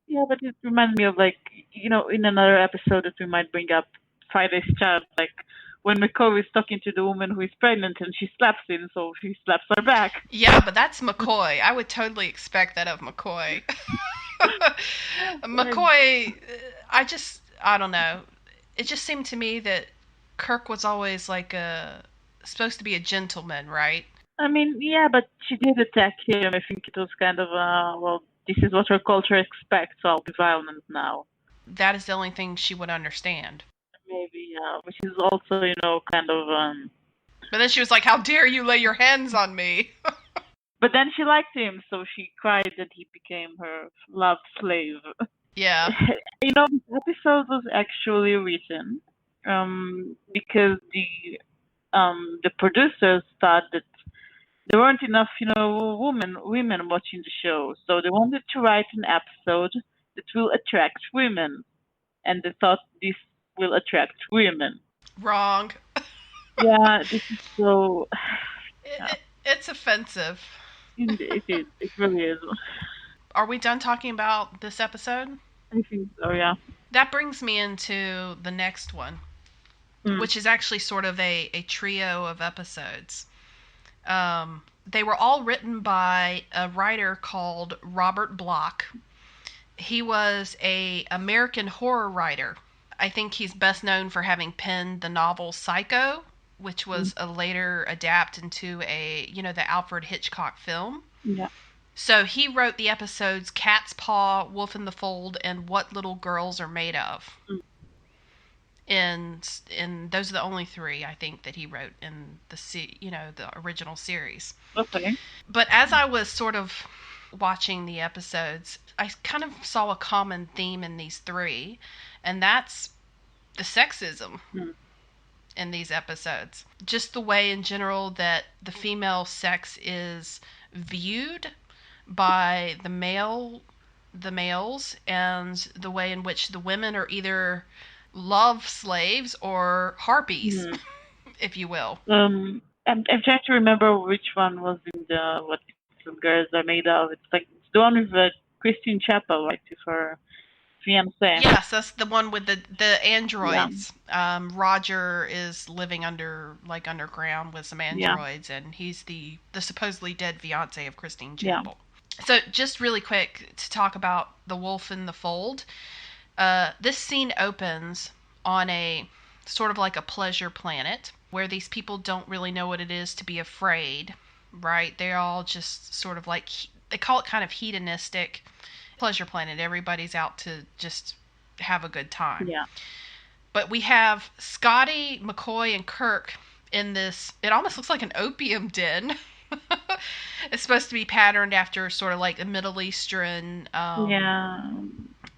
Yeah, but it reminds me of like in another episode that we might bring up, Friday's Child, like when McCoy is talking to the woman who is pregnant and she slaps him, so he slaps her back. Yeah, but that's McCoy. I would totally expect that of McCoy. McCoy, I don't know. It just seemed to me that Kirk was always like supposed to be a gentleman, right? I mean, yeah, but she did attack him. I think it was kind of, this is what her culture expects, so I'll be violent now. That is the only thing she would understand. Maybe, yeah, which is also, kind of, But then she was like, "How dare you lay your hands on me?" But then she liked him, so she cried that he became her loved slave. Yeah. This episode was actually written because the producers thought that there weren't enough, women watching the show. So they wanted to write an episode that will attract women, and they thought this will attract women. Wrong. Yeah, this is so. Yeah, It's offensive. it is. It really is. Are we done talking about this episode? I think so. Yeah. That brings me into the next one, Mm. which is actually sort of a trio of episodes. They were all written by a writer called Robert Bloch. He was a American horror writer. I think he's best known for having penned the novel Psycho, which was a later adapt into the Alfred Hitchcock film. Yeah. So he wrote the episodes Catspaw, Wolf in the Fold, and What Little Girls Are Made Of. And those are the only three I think that he wrote in the original series. Okay. But as I was sort of watching the episodes, I kind of saw a common theme in these three, and that's the sexism in these episodes. Just the way in general that the female sex is viewed by the males, and the way in which the women are either love slaves or harpies, if you will. I'm trying to remember which one was in the What Little Girls Are Made Of. It's the one with Christine Chapel, right? With her fiance. Yes, that's the one with the androids. Yeah. Roger is living underground with some androids, and he's the supposedly dead fiance of Christine Chapel. Yeah. So just really quick to talk about the Wolf in the Fold. This scene opens on a sort of like a pleasure planet where these people don't really know what it is to be afraid, right? They're all just sort of like, they call it kind of hedonistic pleasure planet. Everybody's out to just have a good time. Yeah. But we have Scotty, McCoy, and Kirk in this, it almost looks like an opium den. It's supposed to be patterned after sort of like a Middle Eastern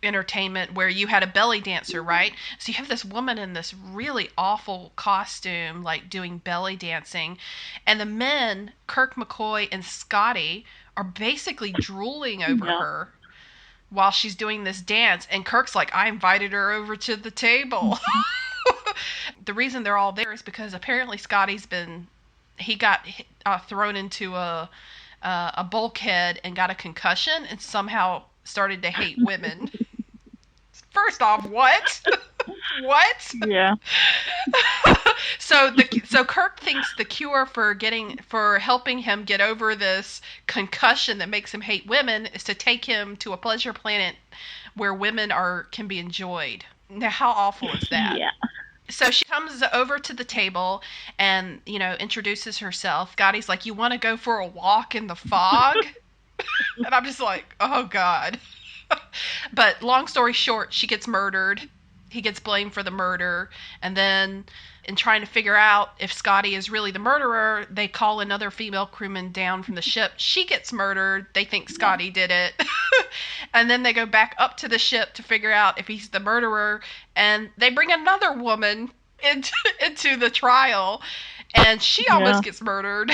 entertainment where you had a belly dancer, right? So you have this woman in this really awful costume, like doing belly dancing, and the men, Kirk, McCoy, and Scotty, are basically drooling over her while she's doing this dance, and Kirk's like, I invited her over to the table. The reason they're all there is because apparently Scotty's he got thrown into a bulkhead and got a concussion and somehow started to hate women. First off, what? What? Yeah. So Kirk thinks the cure for helping him get over this concussion that makes him hate women is to take him to a pleasure planet where women can be enjoyed. Now, how awful is that? Yeah. So she comes over to the table and, introduces herself. Scotty's like, you want to go for a walk in the fog? And I'm just like, oh, God. But long story short, she gets murdered. He gets blamed for the murder. And then in trying to figure out if Scotty is really the murderer, they call another female crewman down from the ship. She gets murdered. They think Scotty did it. And then they go back up to the ship to figure out if he's the murderer. And they bring another woman into the trial. And she almost gets murdered.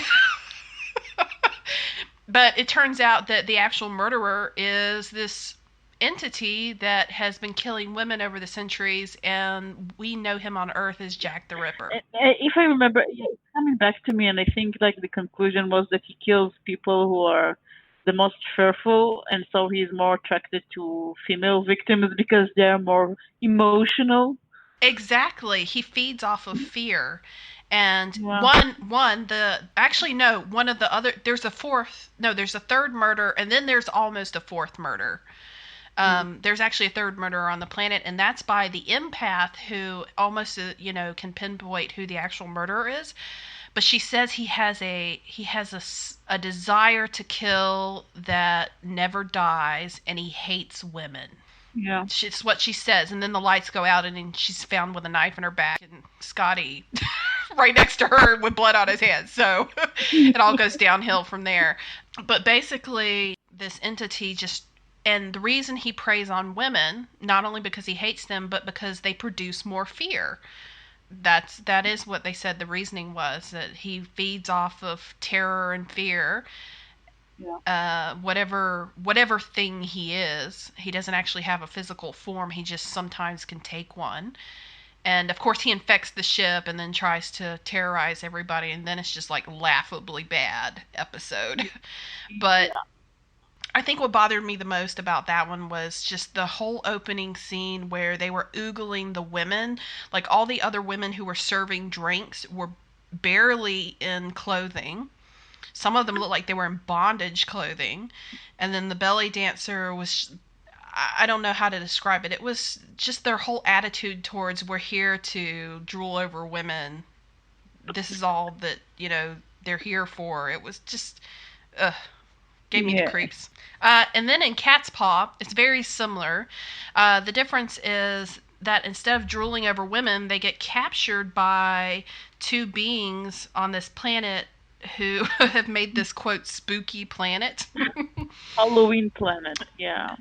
But it turns out that the actual murderer is this entity that has been killing women over the centuries, and we know him on Earth as Jack the Ripper. If I remember, it's coming back to me, and I think the conclusion was that he kills people who are the most fearful, and so he's more attracted to female victims because they're more emotional. Exactly. He feeds off of fear. And there's a third murder, and then there's almost a fourth murder. There's actually a third murderer on the planet, and that's by the empath who almost, can pinpoint who the actual murderer is. But she says he has a desire to kill that never dies, and he hates women. Yeah. It's what she says, and then the lights go out, and then she's found with a knife in her back, and Scotty right next to her with blood on his hands. So it all goes downhill from there. But basically, this entity and the reason he preys on women, not only because he hates them, but because they produce more fear. That is what they said the reasoning was, that he feeds off of terror and fear. Yeah. Whatever thing he is, he doesn't actually have a physical form. He just sometimes can take one. And of course, he infects the ship and then tries to terrorize everybody. And then it's just like laughably bad episode. But Yeah. I think what bothered me the most about that one was just the whole opening scene where they were oogling the women. Like all the other women who were serving drinks were barely in clothing. Some of them looked like they were in bondage clothing. And then the belly dancer was, I don't know how to describe it. It was just their whole attitude towards, we're here to drool over women. This is all that, they're here for. It was just, ugh, gave me the Yeah. creeps. And then in Catspaw, it's very similar. The difference is that instead of drooling over women, they get captured by two beings on this planet who have made this, quote, spooky planet. Halloween planet. Yeah.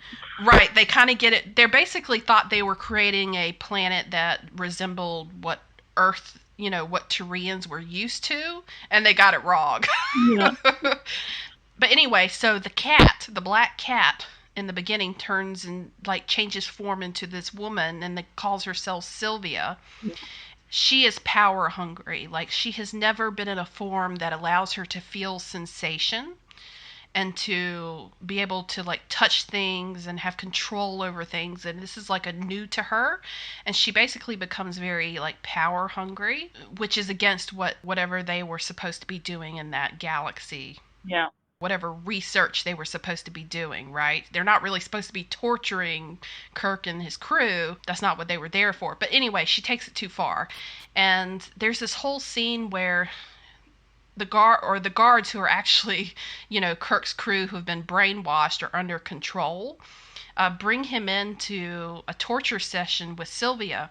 Right, they kind of get it. They basically thought they were creating a planet that resembled what Earth, what Tyrians were used to, and they got it wrong. Yeah. But anyway, so the cat, the black cat, in the beginning turns and like changes form into this woman and calls herself Sylvia. Yeah. She is power hungry. Like she has never been in a form that allows her to feel sensation and to be able to like touch things and have control over things, and this is like a new to her, and she basically becomes very like power hungry, which is against whatever they were supposed to be doing in that galaxy. Yeah. Whatever research they were supposed to be doing, right? They're not really supposed to be torturing Kirk and his crew. That's not what they were there for. But anyway, she takes it too far. And there's this whole scene where the guards who are actually, Kirk's crew who have been brainwashed or under control, bring him into a torture session with Sylvia.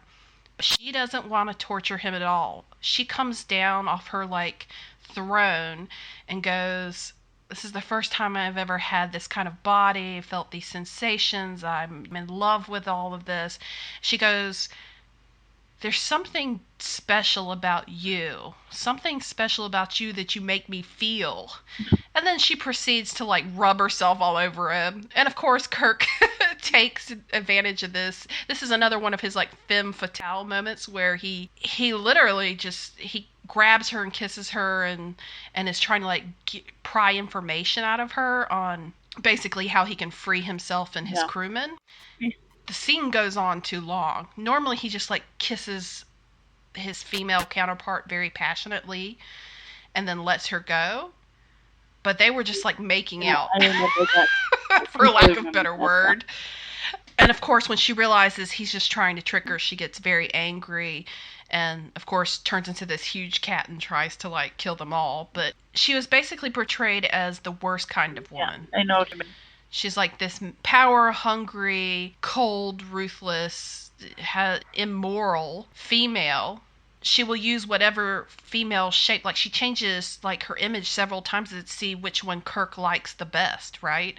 She doesn't want to torture him at all. She comes down off her like throne and goes, "This is the first time I've ever had this kind of body, felt these sensations. I'm in love with all of this." She goes, "There's something special about you. Something special about you that you make me feel." And then she proceeds to like rub herself all over him. And of course, Kirk takes advantage of this. This is another one of his like femme fatale moments where he literally just he grabs her and kisses her and is trying to like pry information out of her on basically how he can free himself and his crewmen. The scene goes on too long. Normally he just like kisses his female counterpart very passionately and then lets her go. But they were just like making out. I remember that. For lack of a better word. And of course, when she realizes he's just trying to trick her, she gets very angry and of course turns into this huge cat and tries to like kill them all. But she was basically portrayed as the worst kind of woman. Yeah, I know what you mean. She's like this power hungry, cold, ruthless, immoral female. She will use whatever female shape, like she changes like her image several times to see which one Kirk likes the best, right?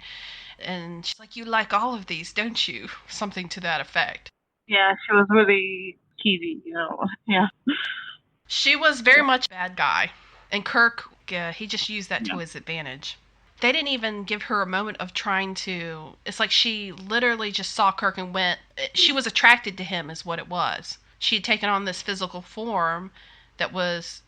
And she's like, "You like all of these, don't you?" Something to that effect. Yeah, she was really cheesy, Yeah. She was very much a bad guy. And Kirk, he just used that to his advantage. They didn't even give her a moment of trying to... It's like she literally just saw Kirk and went... She was attracted to him is what it was. She had taken on this physical form that was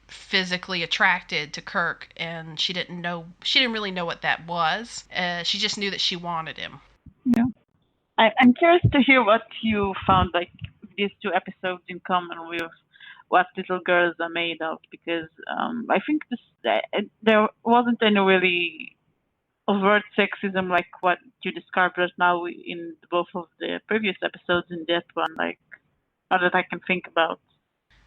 physically attracted to Kirk, and she didn't really know what that was. She just knew that she wanted him. Yeah. I'm curious to hear what you found, like, these two episodes in common with what little girls are made of, because I think there wasn't any really overt sexism like what you described right now in both of the previous episodes in that one, like, not that I can think about.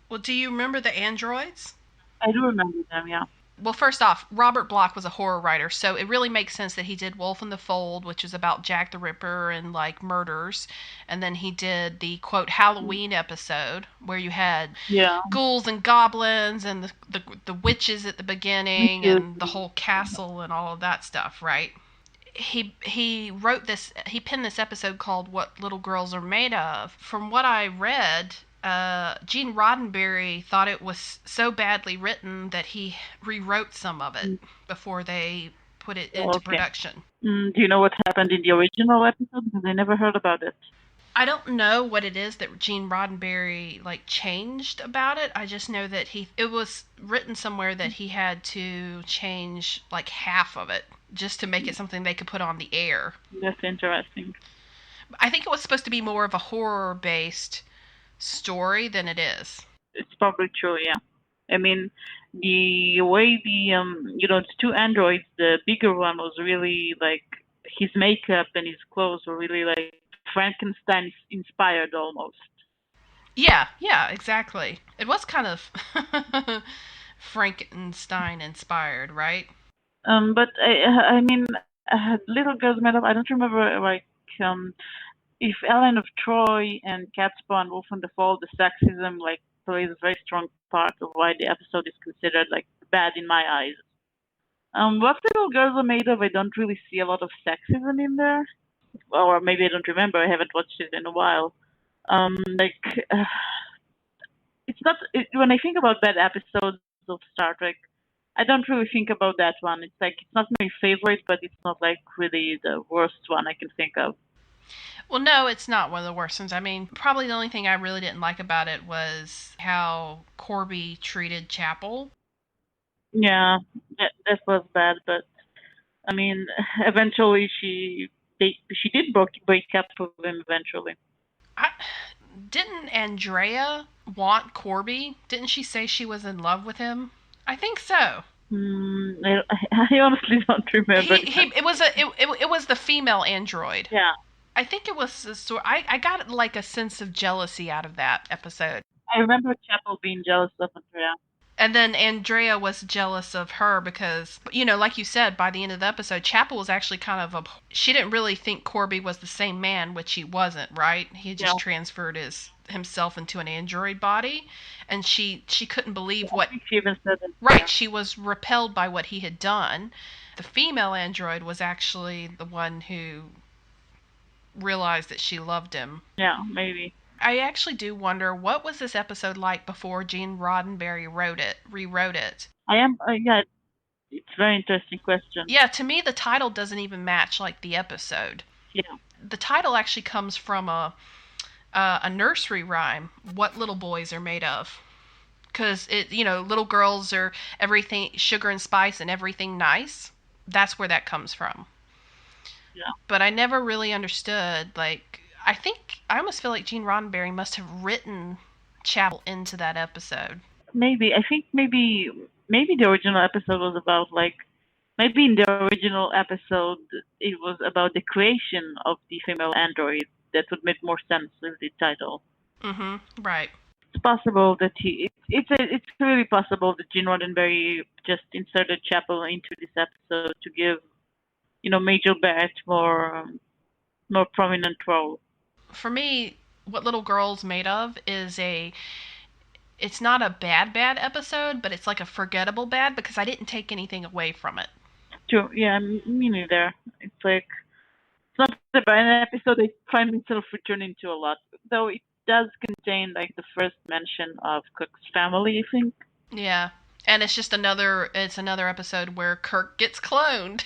Well, do you remember the androids? I do remember them, yeah. Well, first off, Robert Bloch was a horror writer, so it really makes sense that he did Wolf in the Fold, which is about Jack the Ripper and like murders, and then he did the quote Halloween episode where you had ghouls and goblins and the witches at the beginning and the whole castle and all of that stuff, right? He wrote this, he penned this episode called What Little Girls Are Made Of. From what I read, Gene Roddenberry thought it was so badly written that he rewrote some of it Mm, before they put it into okay. production. Do you know what happened in the original episode? Because I never heard about it. I don't know what it is that Gene Roddenberry like changed about it. I just know that it was written somewhere that he had to change like half of it just to make it something they could put on the air. That's interesting. I think it was supposed to be more of a horror based story than it is. It's probably true, yeah. I mean, the way the two androids, the bigger one was really like his makeup and his clothes were really like Frankenstein inspired almost. Yeah, yeah, exactly. It was kind of Frankenstein inspired, right? But I mean, Little Girls Made Up. I don't remember like um, if Elaan of Troy and Catspaw and Wolf on the Fall, the sexism like plays a very strong part of why the episode is considered like bad in my eyes. What Little Girls Are Made Of, I don't really see a lot of sexism in there, or maybe I don't remember. I haven't watched it in a while. Like it's not when I think about bad episodes of Star Trek. I don't really think about that one. It's like it's not my favorite, but it's not like really the worst one I can think of. Well, no, it's not one of the worst ones. I mean, probably the only thing I really didn't like about it was how Corby treated Chapel. Yeah, that was bad, but I mean, eventually she did break up with him eventually. I, didn't Andrea want Corby? Didn't she say she was in love with him? I think so. I honestly don't remember that. It was the female android. Yeah, I think it was a sort. I got like a sense of jealousy out of that episode. I remember Chapel being jealous of Andrea. And then Andrea was jealous of her because, like you said, by the end of the episode, Chapel was actually kind of a. She didn't really think Corby was the same man, which he wasn't, right? He had Yeah, just transferred himself into an android body, and she couldn't believe I what. think she even said it. Right, Yeah, she was repelled by what he had done. The female android was actually the one who realized that she loved him. yeah, maybe. I actually do wonder what was this episode like before Gene Roddenberry rewrote it. Yeah, it's a very interesting question. Yeah, to me the title doesn't even match like the episode. Yeah, The title actually comes from a nursery rhyme. What little boys are made of? Because little girls are everything sugar and spice and everything nice. That's where that comes from. yeah, But I never really understood. Like, I almost feel like Gene Roddenberry must have written Chapel into that episode. maybe. I think maybe the original episode was about like maybe in the original episode it was about the creation of the female android. That would make more sense with the title. Mm-hmm. Right. It's possible that it's really possible that Gene Roddenberry just inserted Chapel into this episode to give Major Barrett more prominent role. For me, what little girl's made of it's not a bad episode, but it's like a forgettable bad because I didn't take anything away from it. True, yeah, me neither. It's like it's not a bad episode. I find myself returning to a lot, though it does contain like the first mention of Cook's family. I think. Yeah. And it's another episode where Kirk gets cloned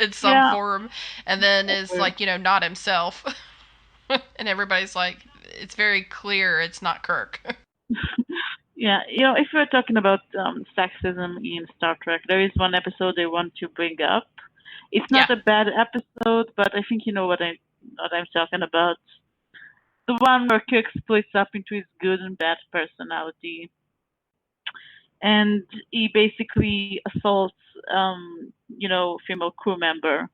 in some Yeah, form and then that's is weird. like, not himself. And everybody's like it's very clear it's not Kirk. Yeah, if we're talking about sexism in Star Trek, there is one episode I want to bring up. It's Yeah. not a bad episode, but I think you know what I'm talking about. The one where Kirk splits up into his good and bad personality, and he basically assaults, female crew member.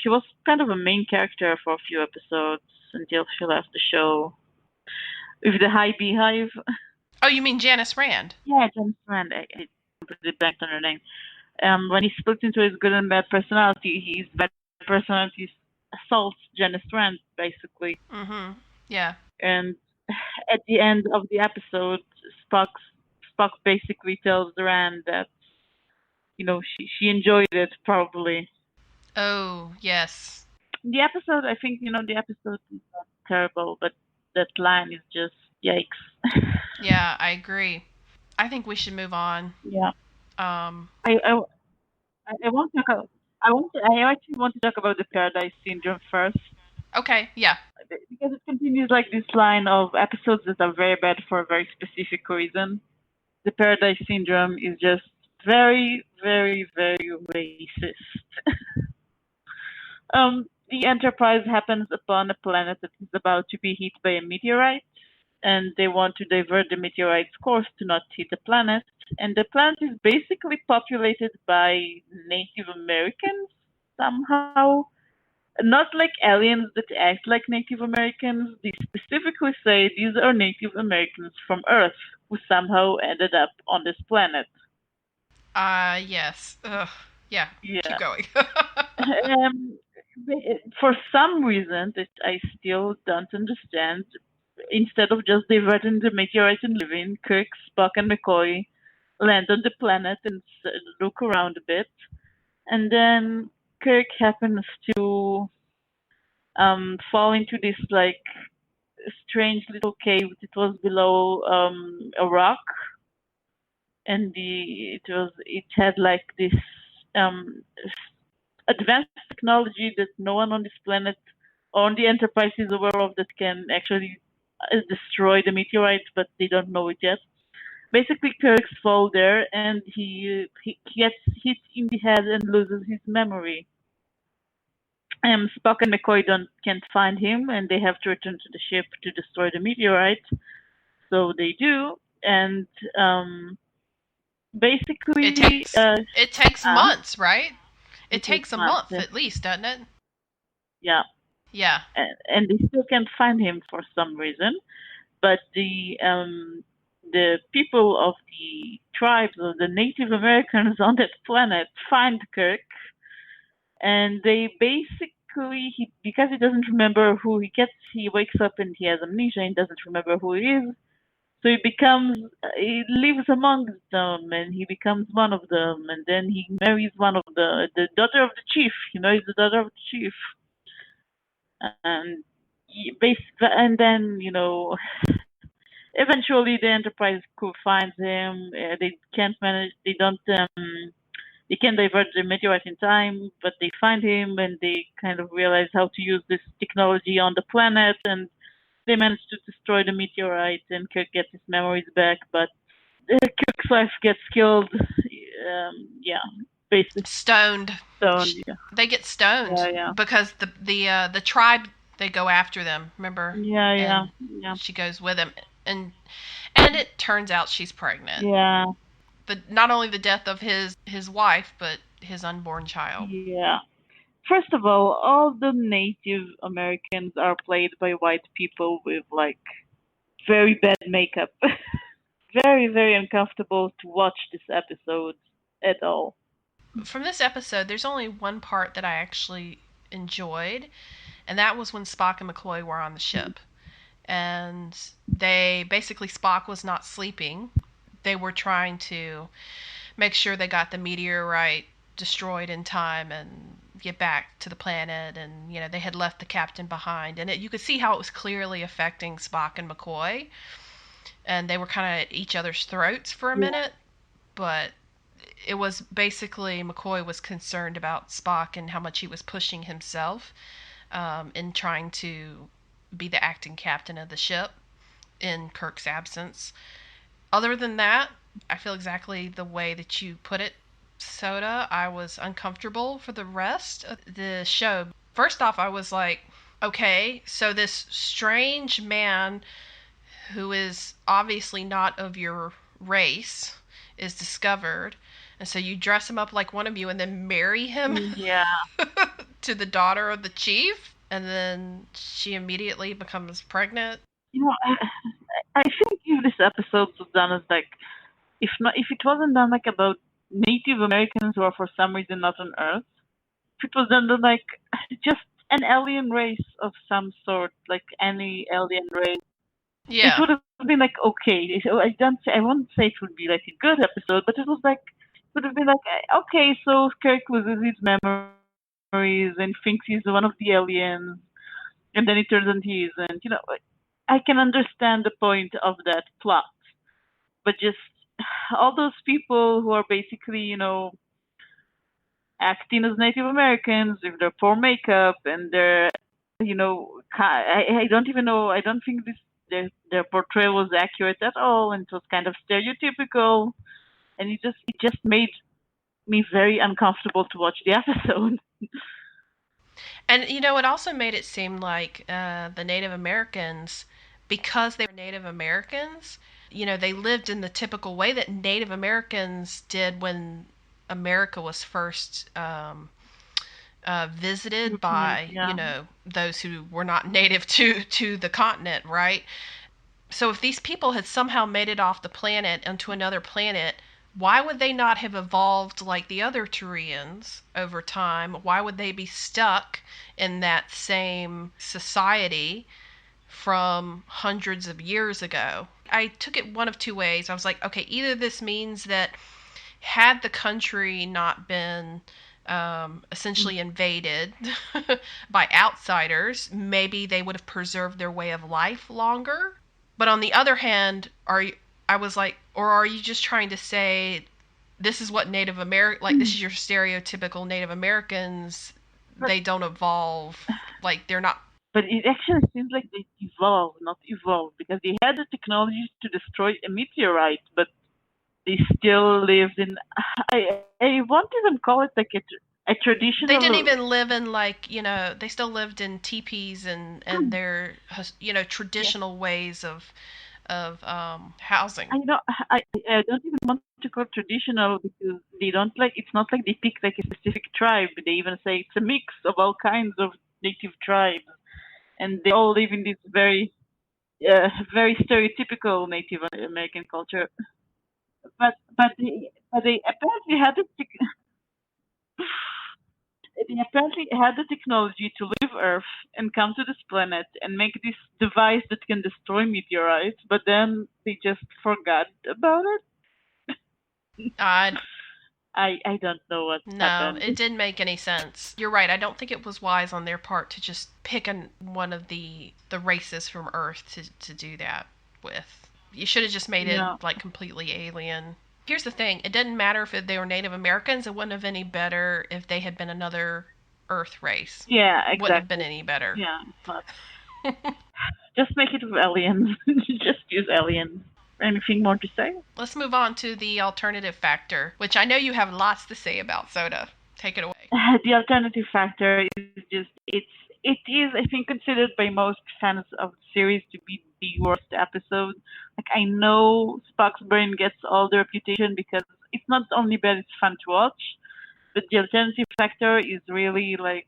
She was kind of a main character for a few episodes until she left the show with the high beehive. Oh, you mean Janice Rand? Yeah, James Rand. I completely blanked on her name. When he splits into his good and bad personality, his bad personality assaults Janice Rand, basically. Mm-hmm. Yeah. And at the end of the episode, Spock basically tells Rand that she enjoyed it probably. Oh, yes. The episode, I think the episode is not terrible, but that line is just Yikes. Yeah, I agree. I think we should move on. Yeah. Um, I want to talk. I actually want to talk about the Paradise Syndrome first, okay, yeah. because it continues like this line of episodes that are very bad for a very specific reason. The Paradise Syndrome is just very, very, very racist. The Enterprise happens upon a planet that is about to be hit by a meteorite, and they want to divert the meteorite's course to not hit the planet. And the planet is basically populated by Native Americans somehow. Not like aliens that act like Native Americans. They specifically say these are Native Americans from Earth who somehow ended up on this planet. Yes. Ugh. Yeah, keep Yeah. going. Um, for some reason that I still don't understand, instead of just diverting the meteorite and leaving, Kirk, Spock, and McCoy land on the planet and look around a bit. And then Kirk happens to fall into this like strange little cave that was below a rock, and it had like this um, advanced technology that no one on this planet or on the Enterprise is aware of that can actually destroy the meteorite, but they don't know it yet. Basically, Kirk's fall there, and he gets hit in the head and loses his memory. Spock and McCoy don't can't find him, and they have to return to the ship to destroy the meteorite. So they do, and it basically, takes it takes uh, months, right? It it takes takes a months. month at least, doesn't it? Yeah, Yeah. and they still can't find him for some reason. But the people of the tribes of the Native Americans on that planet find Kirk, and they basically because he doesn't remember who he wakes up and he has amnesia and doesn't remember who he is. So he lives among them, and he becomes one of them, and then he marries one of the daughter of the chief. He marries the daughter of the chief, and and then eventually the Enterprise crew finds him. They can't manage. They don't. They can divert the meteorite in time, but they find him and they kind of realize how to use this technology on the planet, and they manage to destroy the meteorite, and Kirk gets his memories back, but Kirk's wife gets killed. Yeah, basically Stoned. stoned. Yeah, They get stoned yeah, yeah, because the tribe, they go after them, remember? yeah, yeah, And yeah, she goes with him, and it turns out she's pregnant. yeah, Not only the death of his wife, but his unborn child. yeah. First of all the Native Americans are played by white people with like very bad makeup. Very, very uncomfortable to watch this episode at all. From this episode, there's only one part that I actually enjoyed, and that was when Spock and McCoy were on the ship. And they basically, Spock was not sleeping. They were trying to make sure they got the meteorite destroyed in time and get back to the planet, and they had left the captain behind, and you could see how it was clearly affecting Spock and McCoy, and they were kind of at each other's throats for a Yeah. minute. But it was basically McCoy was concerned about Spock and how much he was pushing himself in trying to be the acting captain of the ship in Kirk's absence. Other than that, I feel exactly the way that you put it, Soda. I was uncomfortable for the rest of the show. First off, I was like, okay, so this strange man who is obviously not of your race is discovered, and so you dress him up like one of you and then marry him Yeah. to the daughter of the chief, and then she immediately becomes pregnant. You know, I think if this episode was done as like, if it wasn't done like about Native Americans who are for some reason not on Earth, if it was done like just an alien race of some sort, like any alien race, it Yeah. would have been like okay. So I won't say it would be like a good episode, but it was like it would have been like okay. So Kirk loses his memories and thinks he's one of the aliens, and then it turns out he isn't. I can understand the point of that plot, but just all those people who are basically, acting as Native Americans with their poor makeup and their, I don't even know. I don't think their portrayal was accurate at all, and it was kind of stereotypical, and it just made me very uncomfortable to watch the episode. And it also made it seem like the Native Americans, because they were Native Americans, they lived in the typical way that Native Americans did when America was first visited by, Yeah. those who were not native to the continent, right? So if these people had somehow made it off the planet onto another planet, why would they not have evolved like the other Turians over time? Why would they be stuck in that same society from hundreds of years ago? I took it one of two ways. I was like, okay, either this means that had the country not been essentially invaded by outsiders, maybe they would have preserved their way of life longer. But on the other hand, I was like, or are you just trying to say this is what Native American, like this is your stereotypical Native Americans, But, they don't evolve, like they're not. but it actually seems like they evolved, not evolved, because they had the technology to destroy a meteorite, but they still lived in. I won't even call it like a They didn't traditional. even live in like, they still lived in teepees and their, Yeah, traditional ways of housing. I know. I don't even want to call it traditional because they don't like. It's not like they pick like a specific tribe. They even say it's a mix of all kinds of native tribes, and they all live in this very stereotypical Native American culture. But they apparently had the technology to leave Earth and come to this planet and make this device that can destroy meteorites. But then they just forgot about it. I I don't know what No, happened. it didn't make any sense. You're right. I don't think it was wise on their part to just pick one of the races from Earth to do that with. You should have just made it Yeah, like completely alien. Here's the thing: it didn't matter if they were Native Americans. It wouldn't have been any better if they had been another Earth race. yeah, Wouldn't have been exactly. any better. Yeah, it's not. Just make it with aliens. Just use aliens. Anything more to say? Let's move on to the alternative factor, which I know you have lots to say about, Soda. Take it away. The alternative factor is just it is I think considered by most fans of the series to be the worst episode. Like I know Spock's brain gets all the reputation because it's not only bad, it's fun to watch, but the alternative factor is really like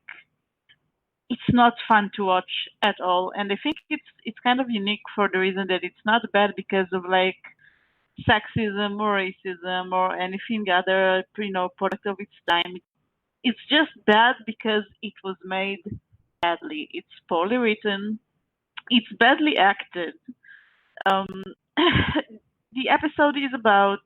it's not fun to watch at all. And I think it's kind of unique for the reason that it's not bad because of like sexism or racism or anything other product of its time. It's just bad because it was made badly. It's poorly written. It's badly acted. Um, the episode is about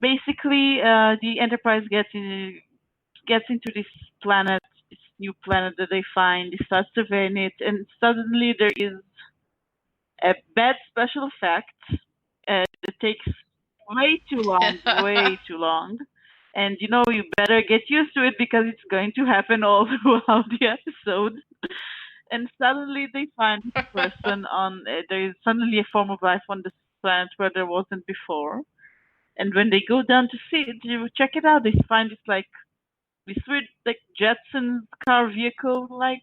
basically the Enterprise gets into this planet, this new planet that they find. They start surveying it, and suddenly there is a bad special effect that takes way too long. And you better get used to it because it's going to happen all throughout the episode. And suddenly they find this person there is suddenly a form of life on this planet where there wasn't before. And when they go down to see it, to check it out, they find this weird like Jetsons car vehicle like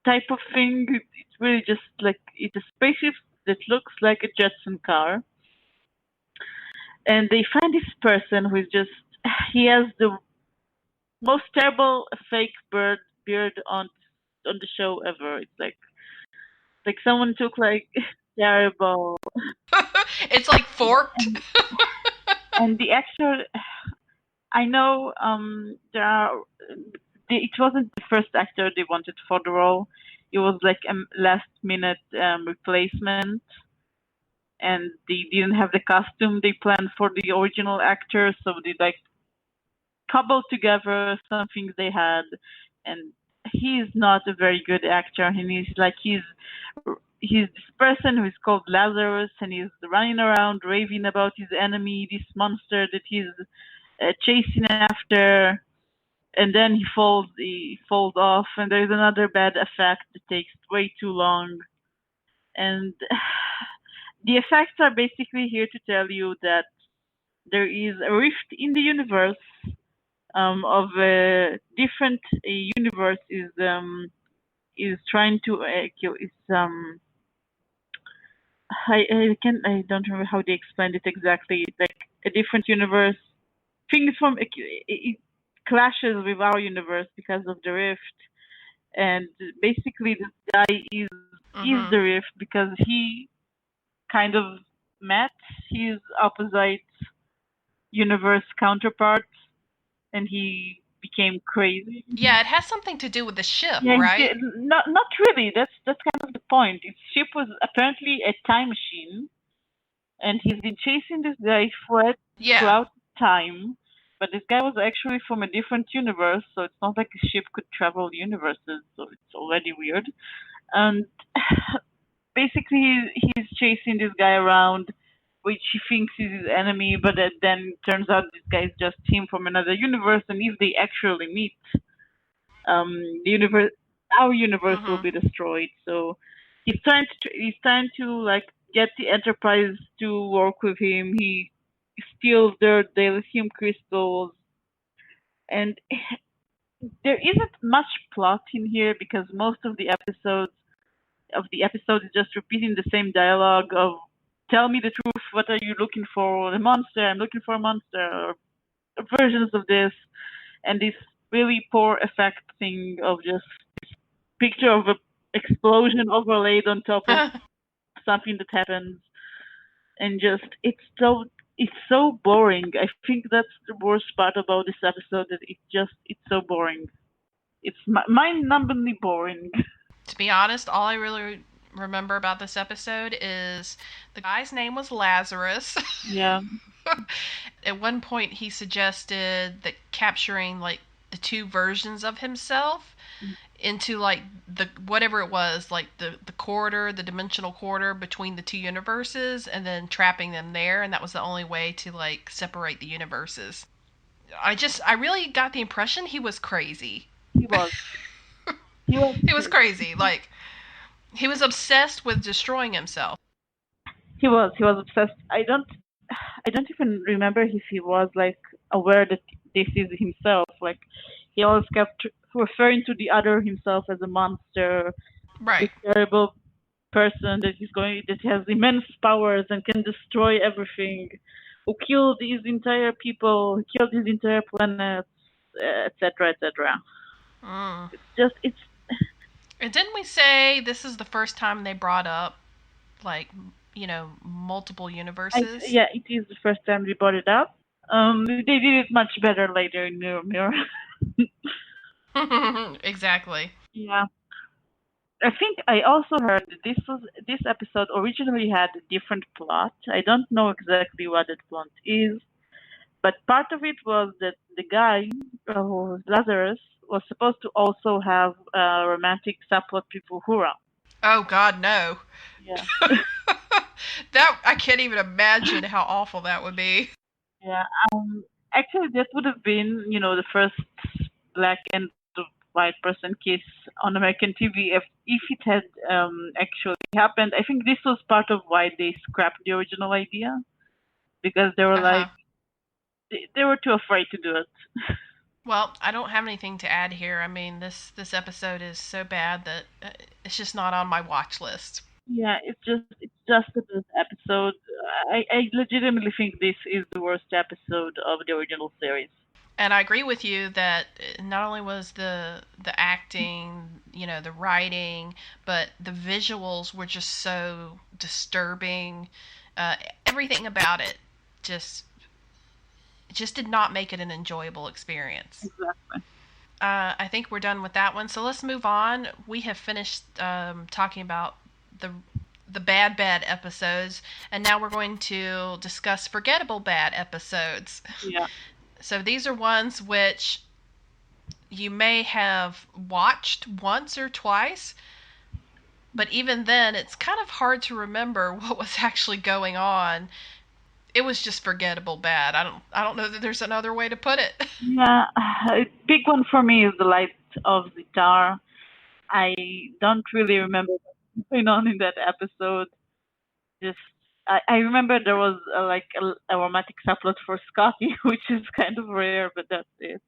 type of thing. It's really just like it's a spaceship that looks like a Jetson car. And they find this person who is just he has the most terrible fake beard on the show ever. It's like someone took like terrible It's like forked. and and the actual I know there are it wasn't the first actor they wanted for the role. It was like a last minute replacement, and they didn't have the costume they planned for the original actor, so they like cobbled together some things they had, and he's not a very good actor, and he's he's this person who is called Lazarus, and he's running around raving about his enemy, this monster that he's chasing after. And then he falls off, and there's another bad effect that takes way too long. And the effects are basically here to tell you that there is a rift in the universe of a different universe is trying to I don't remember how they explained it exactly. Like a different universe, things from it clashes with our universe because of the rift, and basically this guy is the rift because he kind of met his opposite universe counterpart, and he became crazy. Yeah, it has something to do with the ship, Yeah, right? not really. That's kind of the point. His ship was apparently a time machine, and he's been chasing this guy Yeah. throughout time. But this guy was actually from a different universe, so it's not like a ship could travel universes. So it's already weird. And basically, he's chasing this guy around, which he thinks is his enemy, but then turns out this guy is just him from another universe. And if they actually meet, the universe, our universe will Mhm. be destroyed. So he's trying to like get the Enterprise to work with him. He steals their dilithium crystals, and there isn't much plot in here because most of the episode is just repeating the same dialogue of "Tell me the truth. What are you looking for? A monster. I'm looking for a monster." Or versions of this, and this really poor effect thing of just picture of a explosion overlaid on top of something that happens, and just it's so boring. I think that's the worst part about this episode, that it's so boring. It's mind-numbingly boring. To be honest, all I really remember about this episode is the guy's name was Lazarus. Yeah. At one point, he suggested that capturing like the two versions of himself into like the whatever it was, like the corridor, the dimensional corridor between the two universes, and then trapping them there, and that was the only way to like separate the universes. I really got the impression he was crazy. He was. He was. He was crazy. Like he was obsessed with destroying himself. He was obsessed. I don't even remember if he was like aware that this is himself. Like he always kept referring to the other himself as a monster, this Right. terrible person that has immense powers and can destroy everything, who killed his entire people, who killed his entire planet, etc., etc. Mm. It's And didn't we say this is the first time they brought up like multiple universes? yeah, it is the first time we brought it up. They did it much better later in Mirror Mirror. Exactly. Yeah. I think I also heard that this episode originally had a different plot. I don't know exactly what that plot is, but part of it was that the guy, who was Lazarus, was supposed to also have a romantic subplot with Uhura. Oh God, no. Yeah. That I can't even imagine how awful that would be. Yeah. Actually, that would have been, the first black and white person kiss on American TV if it had actually happened. I think this was part of why they scrapped the original idea, because they were Uh huh. like they were too afraid to do it. Well, I don't have anything to add here. I mean, this episode is so bad that it's just not on my watch list. Yeah, it's just a bad episode. I legitimately think this is the worst episode of the original series. And I agree with you that not only was the acting, the writing, but the visuals were just so disturbing. Uh, Everything about it just just did not make it an enjoyable experience. Exactly. I think we're done with that one. So let's move on. We have finished talking about the bad episodes, and now we're going to discuss forgettable bad episodes. Yeah. So these are ones which you may have watched once or twice, But even then, it's kind of hard to remember what was actually going on. It was just forgettable bad. I don't know that there's another way to put it. Yeah, a big one for me is the Lights of Zetar. I don't really remember what's going on in that episode. Just I remember there was a romantic subplot for Scotty, which is kind of rare, but that's it.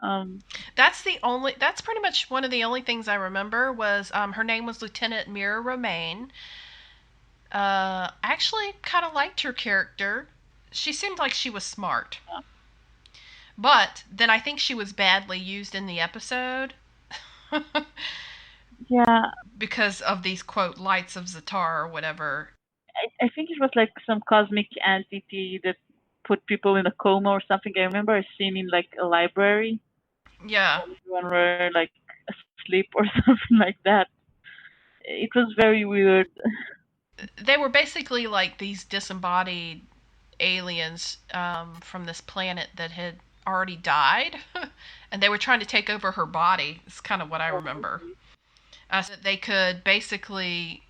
Um, That's pretty much one of the only things I remember was her name was Lieutenant Mira Romaine. I actually kind of liked her character. She seemed like she was smart. But then I think she was badly used in the episode. yeah, Because of these quote lights of Zetar or whatever. I think it was like some cosmic entity that put people in a coma or something. I remember a scene in like a library. Yeah. Everyone were like asleep or something like that. It was very weird. They were basically like these disembodied aliens from this planet that had already died, and they were trying to take over her body. It's kind of what I remember. So that they could basically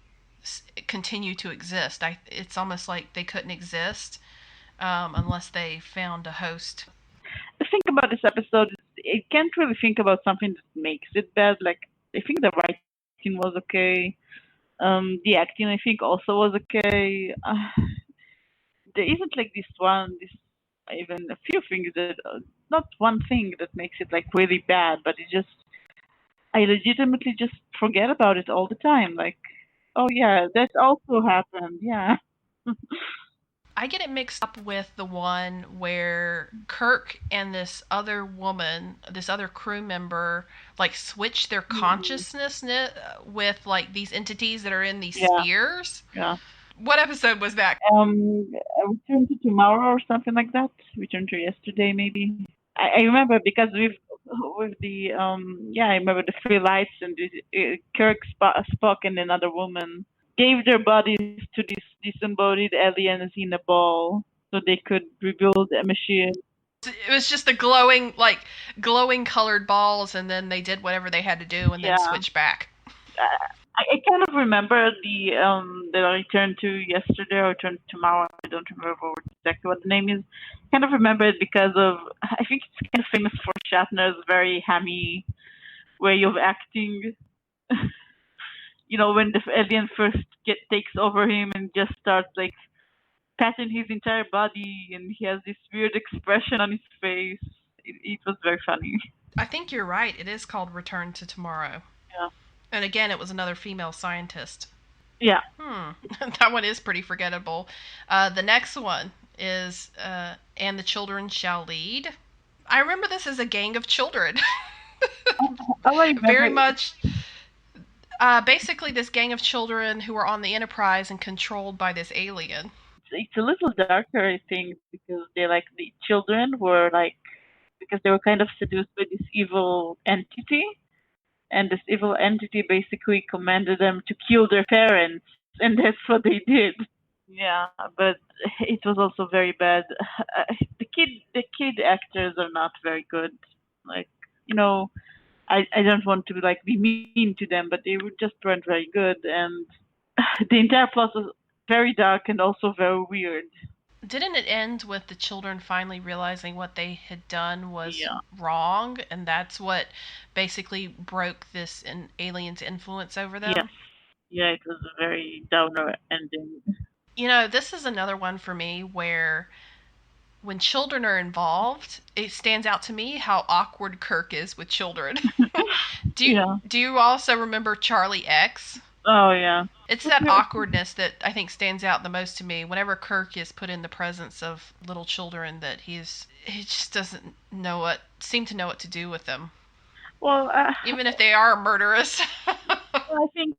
continue to exist. It's almost like they couldn't exist unless they found a host. The thing about this episode is I can't really think about something that makes it bad. Like I think the writing was okay. The acting I think also was okay. There isn't like this even a few things that not one thing that makes it like really bad, but it just I legitimately just forget about it all the time. Like, oh yeah, that also happened. Yeah. I get it mixed up with the one where Kirk and this other woman, this other crew member, like switch their Mhm. consciousness with like these entities that are in these Yeah. spheres. Yeah. What episode was that? Return to tomorrow or something like that. Return to yesterday, maybe. I remember because with the yeah, I remember the three lights and Kirk, Spock, and another woman gave their bodies to these disembodied aliens in a ball so they could rebuild a machine. It was just the glowing colored balls, and then they did whatever they had to do, and then Yeah. switched back. I kind of remember the return to yesterday or return to tomorrow. I don't remember exactly what the name is. Kind of remember it because of I think it's kind of famous for Shatner's very hammy way of acting. You know, when the alien first takes over him and just starts like patting his entire body, and he has this weird expression on his face. It was very funny. I think you're right. It is called Return to Tomorrow. Yeah. And again, it was another female scientist. Yeah. That one is pretty forgettable. The next one is And the Children Shall Lead. I remember this as a gang of children. All I remember Very much. Basically, this gang of children who are on the Enterprise and controlled by this alien. it's a little darker, I think, because they like the children were like because they were kind of seduced by this evil entity, and this evil entity basically commanded them to kill their parents, and that's what they did. Yeah, but it was also very bad. The kid actors are not very good. Like you know, I don't want to like be mean to them, but they were just weren't very good, and the entire plot was very dark and also very weird. Didn't it end with the children finally realizing what they had done was Yeah. wrong, and that's what basically broke this alien's influence over Yes. them? Yeah, it was a very downer ending. You know, this is another one for me where when children are involved, it stands out to me how awkward Kirk is with children. Yeah. Do you also remember Charlie X? Oh yeah. It's that awkwardness that I think stands out the most to me. Whenever Kirk is put in the presence of little children, that he just doesn't seem to know what to do with them, Well, even if they are murderous. I think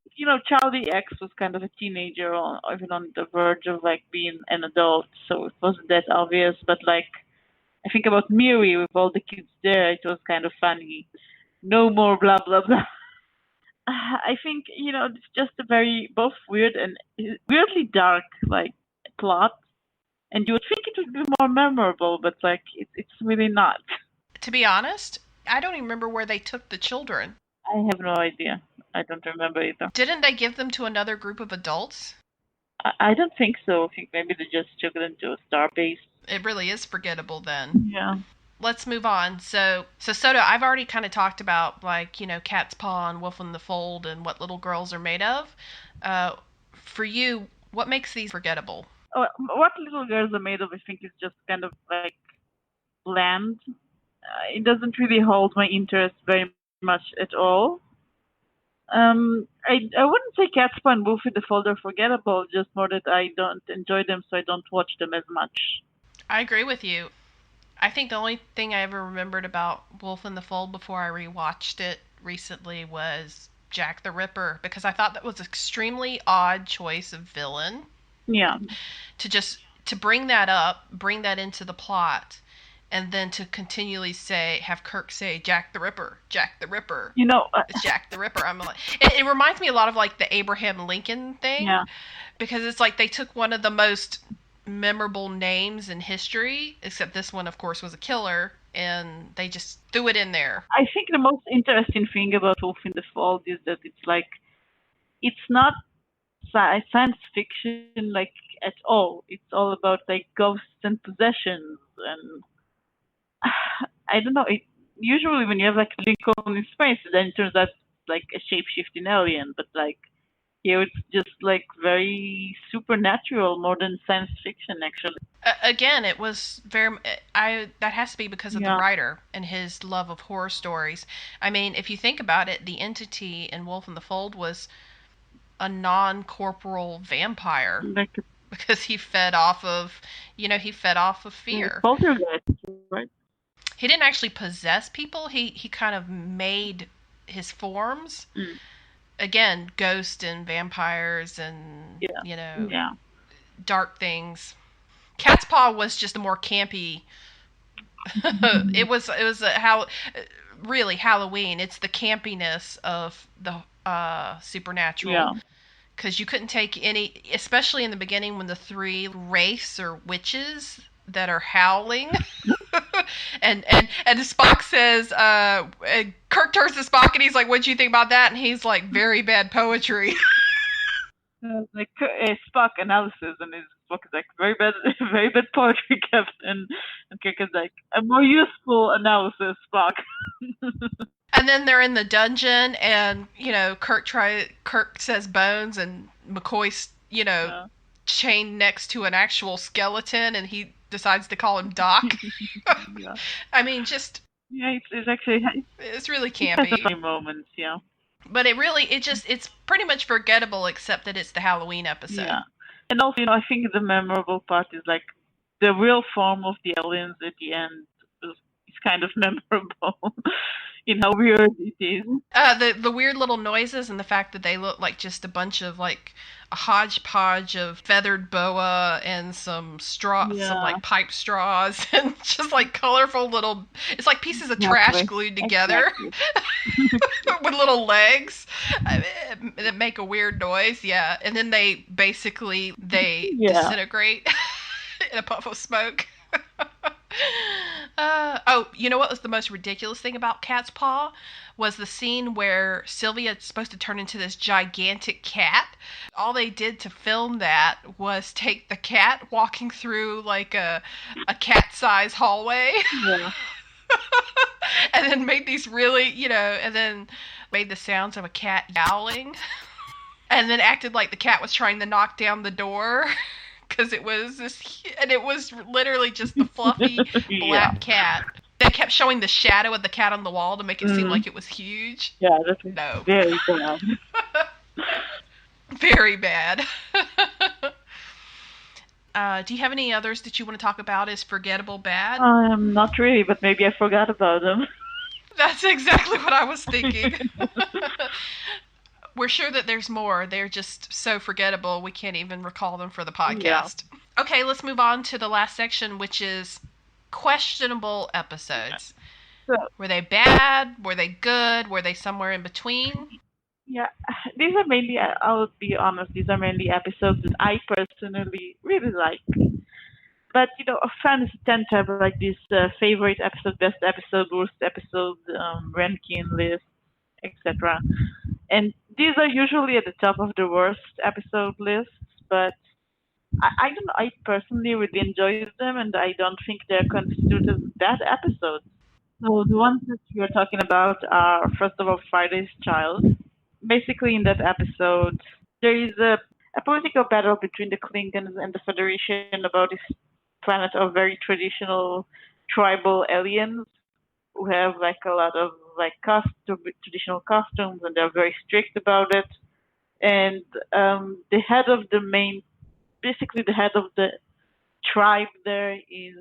Charlie X was kind of a teenager, or even on the verge of like being an adult, so it wasn't that obvious. But like, I think about Miri with all the kids there, it was kind of funny. No more blah blah blah. I think it's just a very both weird and weirdly dark like plot, and you would think it would be more memorable, but like it's really not. To be honest, I don't even remember where they took the children. I have no idea. I don't remember either. Didn't they give them to another group of adults? I don't think so. I think maybe they just took them to a starbase. It really is forgettable then. Yeah. Let's move on. So Soto, I've already kind of talked about, like, Catspaw and Wolf in the Fold and what little girls are made of. For you, what makes these forgettable? What little girls are made of, I think, is just kind of like bland. It doesn't really hold my interest very much at all. I wouldn't say Catspaw and Wolf in the Fold are forgettable, just more that I don't enjoy them, so I don't watch them as much. I agree with you. I think the only thing I ever remembered about Wolf in the Fold before I rewatched it recently was Jack the Ripper, because I thought that was an extremely odd choice of villain. Yeah. To bring that up, bring that into the plot, and then to continually have Kirk say Jack the Ripper, Jack the Ripper. It's Jack the Ripper. I'm like, it reminds me a lot of like the Abraham Lincoln thing. Yeah. Because it's like they took one of the most memorable names in history, except this one, of course, was a killer, and they just threw it in there. I think the most interesting thing about Wolf in the Fold is that it's not science fiction like at all. It's all about like ghosts and possessions, and I don't know. Usually when you have like Lincoln in space, then it turns out like a shape-shifting alien, but like here it's just like very supernatural, more than science fiction, actually. Again, it was very. That has to be because of the writer and his love of horror stories. I mean, if you think about it, the entity in Wolf in the Fold was a non-corporal vampire because he fed off of fear. Poltergeist, right? He didn't actually possess people. He kind of made his forms. Again, ghosts and vampires and dark things. Catspaw was just a more campy. it was really Halloween. It's the campiness of the supernatural. Yeah. Because you couldn't take any, especially in the beginning when the three wraiths or witches that are howling. and Spock says, Kirk turns to Spock and he's like, "What'd you think about that?" And he's like, "Very bad poetry." Like Spock analysis, and Spock is like, very bad poetry, Captain. And Kirk is like, a more useful analysis, Spock. And then they're in the dungeon, and Kirk says bones, and McCoy's chained next to an actual skeleton, and he decides to call him Doc. Yeah. I mean, just it's actually it's really campy. Funny moments, yeah. But it's pretty much forgettable, except that it's the Halloween episode. Yeah, and also I think the memorable part is like the real form of the aliens at the end is kind of memorable. How weird it is. The weird little noises and the fact that they look like just a bunch of like a hodgepodge of feathered boa and some straw, some like pipe straws, and just like colorful little. It's like pieces of trash glued together with little legs that make a weird noise. Yeah, and then they basically disintegrate in a puff of smoke. You know what was the most ridiculous thing about Catspaw? Was the scene where Sylvia's supposed to turn into this gigantic cat. All they did to film that was take the cat walking through like a cat-size hallway. Yeah. And then made these really, and then made the sounds of a cat yowling. And then acted like the cat was trying to knock down the door. Because it was literally just the fluffy black cat. They kept showing the shadow of the cat on the wall to make it seem like it was huge. Yeah, that's very bad. Very bad. Do you have any others that you want to talk about as forgettable bad? Not really, but maybe I forgot about them. That's exactly what I was thinking. We're sure that there's more. They're just so forgettable, we can't even recall them for the podcast. Yeah. Okay, let's move on to the last section, which is questionable episodes. So, were they bad? Were they good? Were they somewhere in between? Yeah, these are mainly, I'll be honest, these are mainly episodes that I personally really like. But, fans tend to have like this favorite episode, best episode, worst episode, ranking list, etc. And these are usually at the top of the worst episode lists, but I don't know. I personally really enjoy them, and I don't think they're considered as bad episodes. So the ones that we are talking about are, first of all, Friday's Child. Basically, in that episode, there is a political battle between the Klingons and the Federation about this planet of very traditional tribal aliens who have like a lot of like traditional costumes, and they're very strict about it. And the head of the main, basically the head of the tribe there is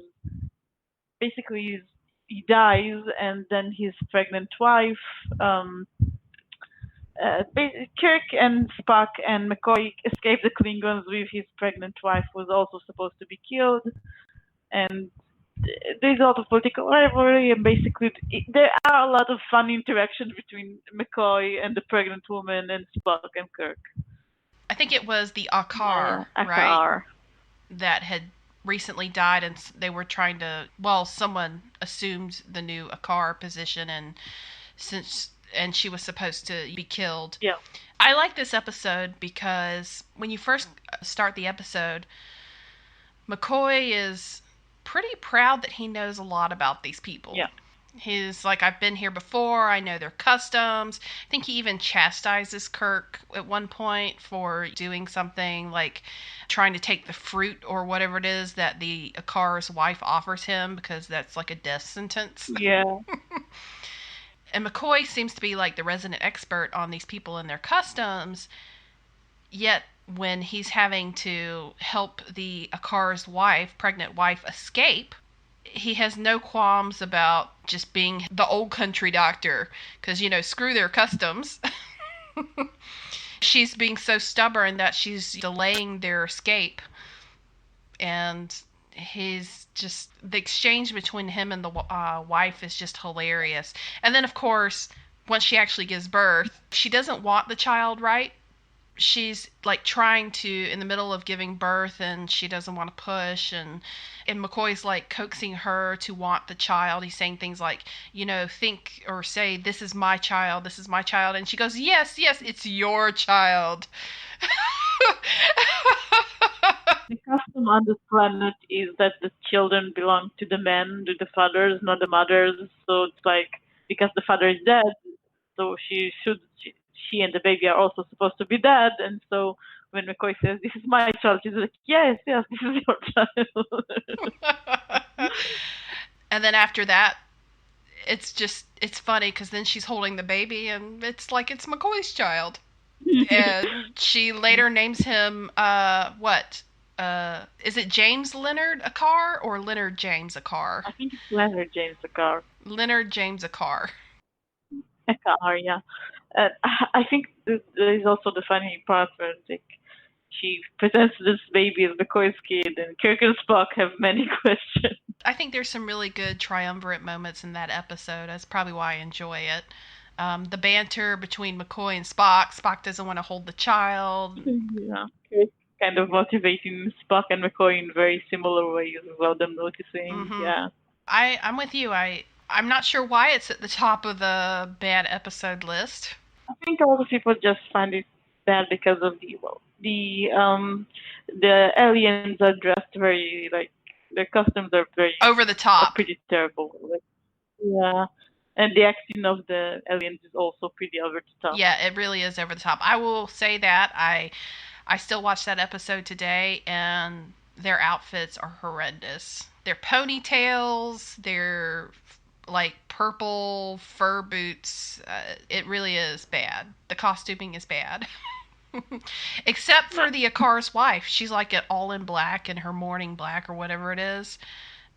basically he dies, and then his pregnant wife, um, Kirk and Spock and McCoy escape the Klingons with his pregnant wife, who was also supposed to be killed, and there's a lot of political rivalry, and basically there are a lot of fun interactions between McCoy and the pregnant woman and Spock and Kirk. I think it was the Akar, Yeah, right? Akar. That had recently died, and they were trying to. Well, someone assumed the new Akar position, and she was supposed to be killed. Yeah. I like this episode because when you first start the episode, McCoy is pretty proud that he knows a lot about these people. Yeah. He's like, I've been here before, I know their customs. I think he even chastises Kirk at one point for doing something like trying to take the fruit or whatever it is that the Akar's wife offers him, because that's like a death sentence. Yeah. And McCoy seems to be like the resident expert on these people and their customs, yet when he's having to help the Akar's wife, pregnant wife, escape, he has no qualms about just being the old country doctor, because, screw their customs. She's being so stubborn that she's delaying their escape. And the exchange between him and the wife is just hilarious. And then, of course, once she actually gives birth, she doesn't want the child, right? She's like trying to, in the middle of giving birth, and she doesn't want to push, and McCoy's like coaxing her to want the child. He's saying things like, think or say, this is my child, and she goes, yes, it's your child. The custom on this planet is that the children belong to the men, to the fathers, not the mothers. So it's like, because the father is dead, so she and the baby are also supposed to be dead. And so when McCoy says, this is my child, she's like, yes, this is your child. And then after that, it's funny, because then she's holding the baby, and it's like it's McCoy's child. And she later names him, what? Is it James Leonard Akar or Leonard James Akar? I think it's Leonard James Akar. Leonard James Akar. Akar, yeah. I think there is also the funny part where she presents this baby as McCoy's kid, and Kirk and Spock have many questions. I think there's some really good triumvirate moments in that episode. That's probably why I enjoy it. The banter between McCoy and Spock. Spock doesn't want to hold the child. Yeah. Kind of motivating Spock and McCoy in very similar ways without them noticing. Mm-hmm. Yeah. I'm with you. I'm not sure why it's at the top of the bad episode list. I think a lot of people just find it bad because of the aliens are dressed very, like, their costumes are very over the top, pretty terrible. Like, yeah. And the acting of the aliens is also pretty over the top. Yeah, it really is over the top. I will say that. I still watch that episode today, and their outfits are horrendous. Their ponytails, their like purple fur boots, it really is bad. The costuming is bad. Except for the Akar's wife. She's like it all in black, in her morning black or whatever it is.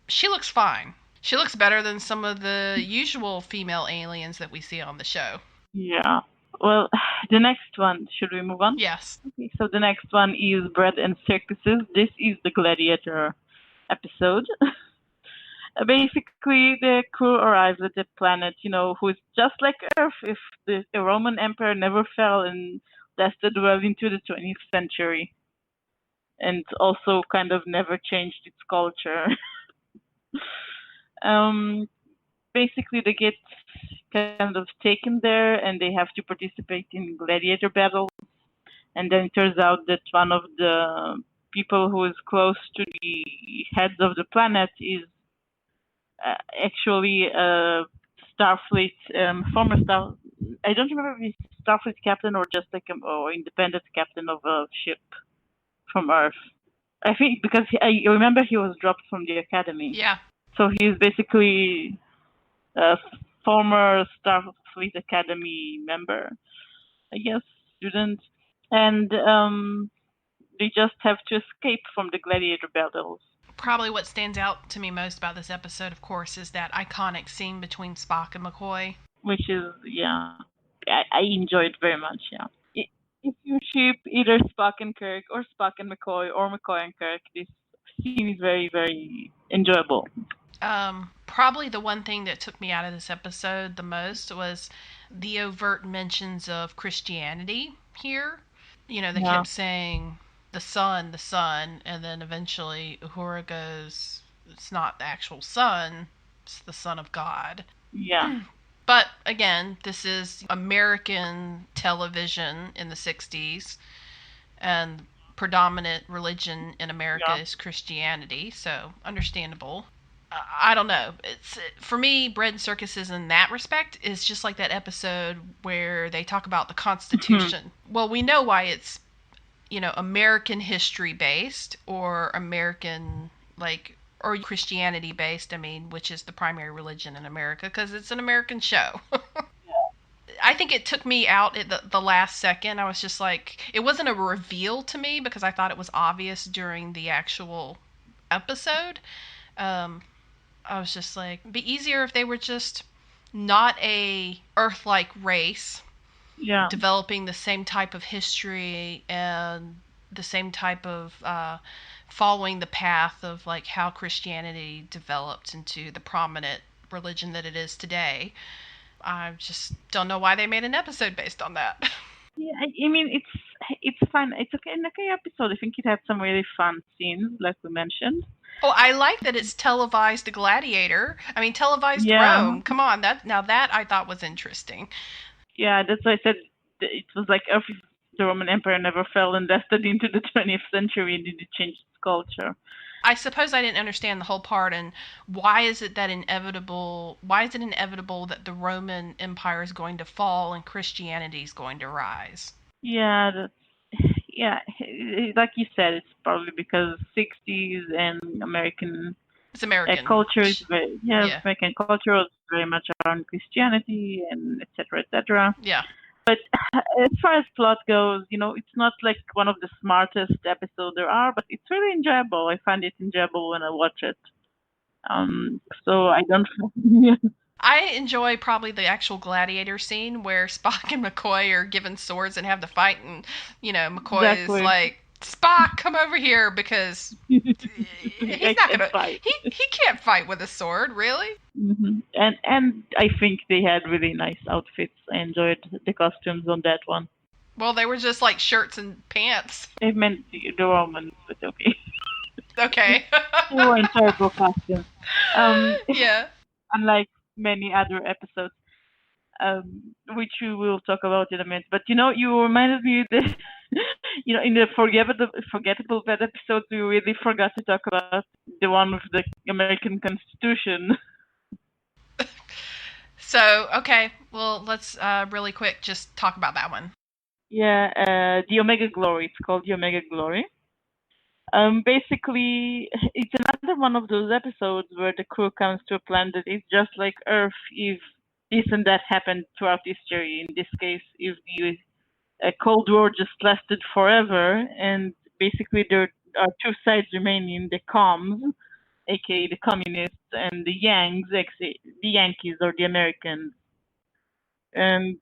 She looks fine. She looks better than some of the usual female aliens that we see on the show. Yeah. Well, the next one, should we move on? Yes. Okay, so the next one is Bread and Circuses. This is the gladiator episode. Basically, the crew arrives at the planet, who is just like Earth if the Roman Empire never fell and lasted well into the 20th century. And also kind of never changed its culture. basically they get kind of taken there and they have to participate in gladiator battles. And then it turns out that one of the people who is close to the heads of the planet is actually a Starfleet former Star. I don't remember if he's Starfleet captain or just like or independent captain of a ship from Earth. I think because I remember he was dropped from the academy. Yeah. So he's basically a former Starfleet Academy member, I guess, student, and they just have to escape from the gladiator battles. Probably what stands out to me most about this episode, of course, is that iconic scene between Spock and McCoy. Which is, yeah, I enjoy it very much, yeah. If you ship either Spock and Kirk or Spock and McCoy or McCoy and Kirk, this scene is very, very enjoyable. Probably the one thing that took me out of this episode the most was the overt mentions of Christianity here. You know, they kept saying the sun, and then eventually Uhura goes, it's not the actual sun, it's the Son of God. Yeah. But again, this is American television in the 60s, and predominant religion in America is Christianity, so understandable. I don't know. It's for me, Bread and Circuses in that respect is just like that episode where they talk about the Constitution. Well, we know why it's, you know, American history based or American or Christianity based. I mean, which is the primary religion in America because it's an American show. I think it took me out at the last second. I was just like, it wasn't a reveal to me because I thought it was obvious during the actual episode. I was just like, it'd be easier if they were just not a Earth-like race, developing the same type of history and the same type of following the path of like how Christianity developed into the prominent religion that it is today. I just don't know why they made an episode based on that. Yeah, I mean it's fun. It's okay. An okay episode. I think it had some really fun scenes, like we mentioned. Oh, I like that it's televised Gladiator. I mean, televised Rome. Come on, that I thought was interesting. Yeah, that's why I said it was like if the Roman Empire never fell and destined into the 20th century and didn't change its culture. I suppose I didn't understand the whole part, and why is it inevitable that the Roman Empire is going to fall and Christianity is going to rise? Yeah, like you said, it's probably because 60s and American culture is very, American culture is very much around Christianity and etc. etc. Yeah. But as far as plot goes, you know, it's not like one of the smartest episodes there are, but it's really enjoyable. I find it enjoyable when I watch it. So I don't. I enjoy probably the actual gladiator scene where Spock and McCoy are given swords and have to fight, and you know McCoy is like, Spock, come over here, because he's not gonna fight. He can't fight with a sword, really. Mm-hmm. And I think they had really nice outfits. I enjoyed the costumes on that one. Well, they were just like shirts and pants. I meant the Romans, but okay. Okay. They were in terrible costumes. Yeah. Unlike many other episodes, which we will talk about in a minute. But you know, you reminded me that you know, in the Forgettable Bad episodes, we really forgot to talk about the one with the American Constitution. So, okay, well, let's really quick just talk about that one. Yeah, the Omega Glory. It's called the Omega Glory. Basically, it's another one of those episodes where the crew comes to a planet that is just like Earth if this and that happened throughout history. In this case, if the Cold War just lasted forever, and basically there are two sides remaining, the Coms, aka the Communists, and the Yangs, the Yankees or the Americans. And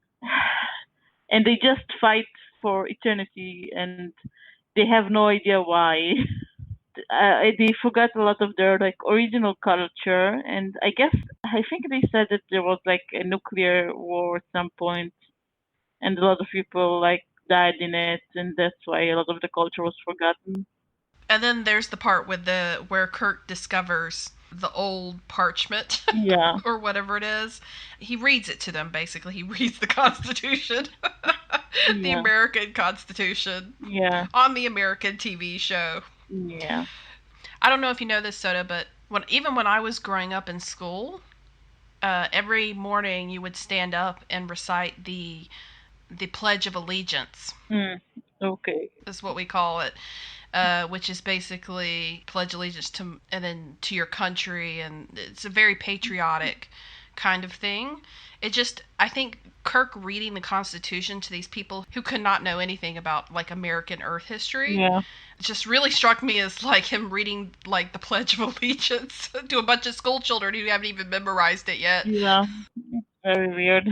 they just fight for eternity, and they have no idea why. They forgot a lot of their like original culture, and I think they said that there was like a nuclear war at some point, and a lot of people like died in it, and that's why a lot of the culture was forgotten. And then there's the part with where Kirk discovers the old parchment Yeah. or whatever it is. He reads it to them, basically. He reads the Constitution, the Yeah. American Constitution, Yeah. on the American TV show. Yeah. I don't know if you know this, Soda, but even when I was growing up in school, every morning you would stand up and recite the Pledge of Allegiance. Okay. Is what we call it, which is basically pledge allegiance to and then to your country, and it's a very patriotic kind of thing. I think Kirk reading the Constitution to these people who could not know anything about like American Earth history, Yeah. it just really struck me as like him reading like the Pledge of Allegiance to a bunch of school children who haven't even memorized it yet. Yeah. Very weird.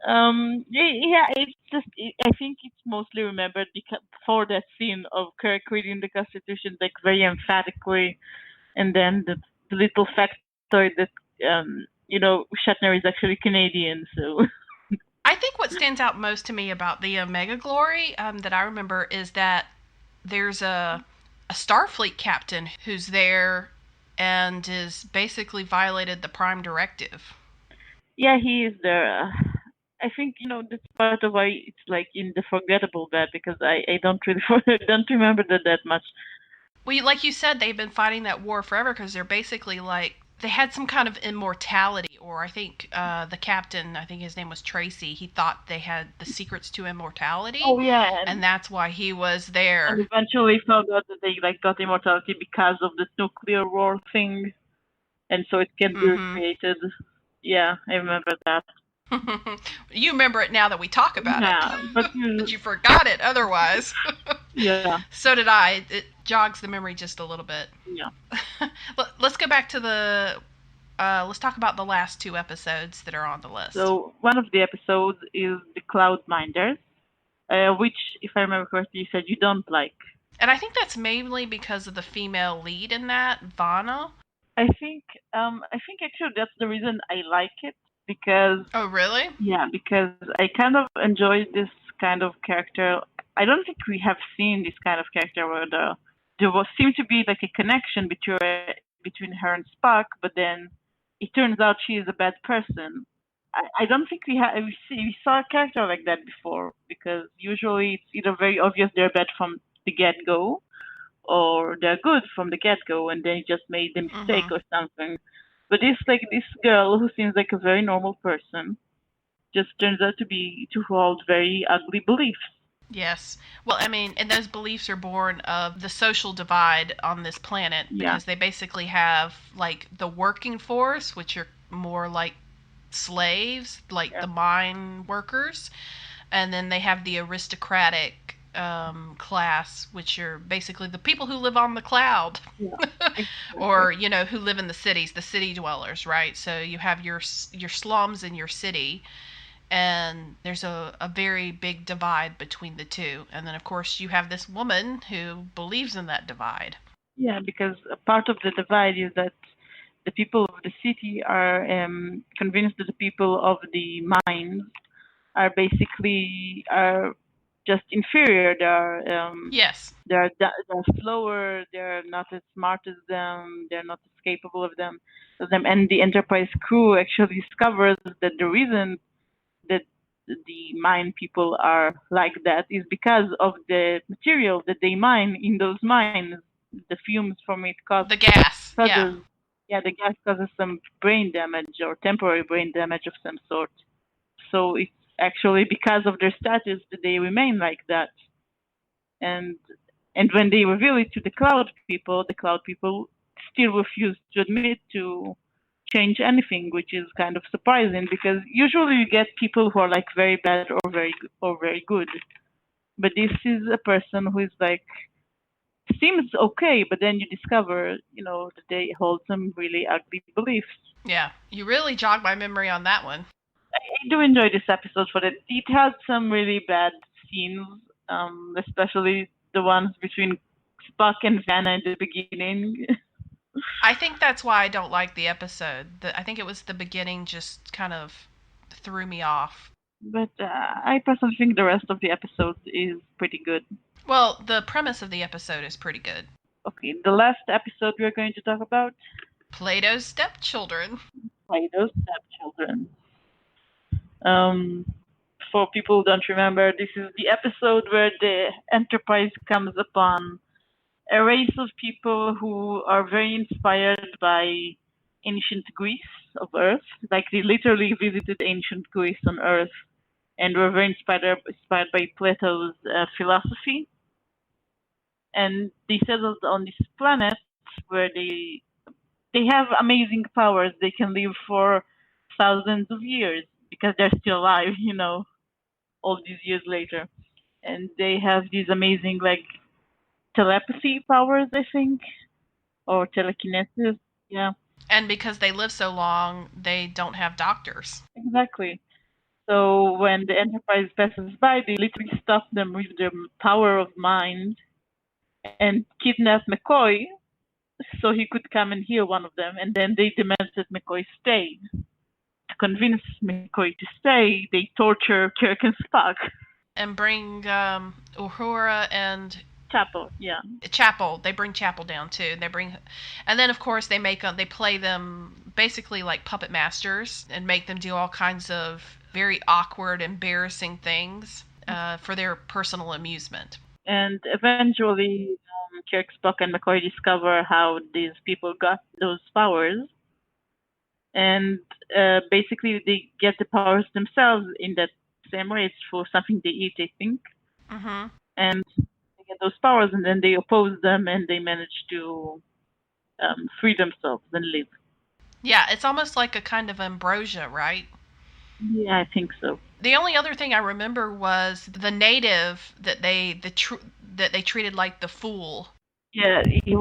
Yeah, it's just, I think it's mostly remembered because for that scene of Kirk reading the Constitution like very emphatically, and then the little factoid that Shatner is actually Canadian, so. I think what stands out most to me about the Omega Glory that I remember is that there's a Starfleet captain who's there and is basically violated the Prime Directive. Yeah, he is there. I think that's part of why it's like in the Forgettable Bad, because I don't really don't remember that much. Well, like you said, they've been fighting that war forever because they're basically like they had some kind of immortality, or I think the captain, I think his name was Tracy, he thought they had the secrets to immortality. Oh yeah, and that's why he was there. And eventually found out that they like got immortality because of the nuclear war thing, and so it can be recreated. Yeah, I remember that. You remember it now that we talk about it. But you forgot it otherwise. Yeah. So did I. It jogs the memory just a little bit. Yeah. Let's go back to let's talk about the last two episodes that are on the list. So one of the episodes is the Cloudminders, which, if I remember correctly, you said you don't like. And I think that's mainly because of the female lead in that, Vanna. I think actually that's the reason I like it, because. Oh, really? Yeah, because I kind of enjoy this kind of character. I don't think we have seen this kind of character where there seemed to be like a connection between her and Spock, but then it turns out she is a bad person. I don't think we saw a character like that before, because usually it's either very obvious they're bad from the get-go, or they're good from the get-go and then you just made a mistake or something. But this girl who seems like a very normal person just turns out to hold very ugly beliefs. Yes. Well, I mean, and those beliefs are born of the social divide on this planet, because they basically have like the working force, which are more like slaves, like the mine workers, and then they have the aristocratic class, which are basically the people who live on the cloud, or who live in the cities, the city dwellers, right? So you have your slums in your city, and there's a very big divide between the two. And then of course you have this woman who believes in that divide. Yeah, because a part of the divide is that the people of the city are convinced that the people of the mines are just inferior. They're slower. They're not as smart as them. They're not as capable of them. And the Enterprise crew actually discovers that the reason that the mine people are like that is because of the material that they mine in those mines. The fumes from it cause the gas. The gas causes some brain damage or temporary brain damage of some sort. So it's actually because of their status that they remain like that. And when they reveal it to the cloud people still refuse to admit to change anything, which is kind of surprising, because usually you get people who are like very bad or very good. But this is a person who is like, seems okay, but then you discover, that they hold some really ugly beliefs. Yeah, you really jogged my memory on that one. I do enjoy this episode for that. It has some really bad scenes, especially the ones between Spock and Vanna in the beginning. I think that's why I don't like the episode. I think it was the beginning just kind of threw me off. But I personally think the rest of the episode is pretty good. Well, the premise of the episode is pretty good. Okay, the last episode we're going to talk about, Plato's Stepchildren. Plato's Stepchildren. For people who don't remember, this is the episode where the Enterprise comes upon a race of people who are very inspired by ancient Greece of Earth. Like, they literally visited ancient Greece on Earth and were very inspired by Plato's philosophy. And they settled on this planet where they have amazing powers. They can live for thousands of years because they're still alive, all these years later. And they have these amazing, like, telepathy powers, I think, or telekinesis. Yeah, And because they live so long, they don't have doctors. exactly. So when the Enterprise passes by, they literally stop them with their power of mind and kidnap McCoy so he could come and heal one of them. And then they demand that McCoy stay. To convince McCoy to stay, they torture Kirk and Spock. And bring Uhura and Chapel, yeah. Chapel. They bring Chapel down too. And then of course they play them basically like puppet masters and make them do all kinds of very awkward, embarrassing things for their personal amusement. And eventually, Kirk, Spock, and McCoy discover how these people got those powers. And basically, they get the powers themselves in that same way. It's for something they eat, I think. Mm-hmm. And they get those powers, and then they oppose them, and they manage to free themselves and live. Yeah, it's almost like a kind of ambrosia, right? Yeah, I think so. The only other thing I remember was the native that they treated like the fool. Yeah, he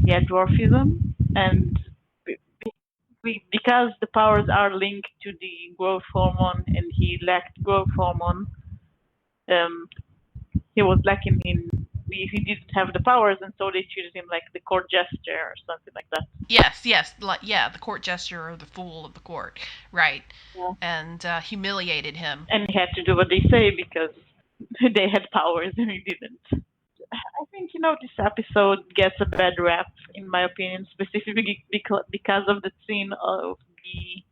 had dwarfism, and because the powers are linked to the growth hormone, and he lacked growth hormone, he was lacking he didn't have the powers, and so they treated him like the court jester or something like that. Yes, the court jester or the fool of the court, right? Yeah. And humiliated him. And he had to do what they say because they had powers and he didn't. I think, this episode gets a bad rap, in my opinion, specifically because of the scene of the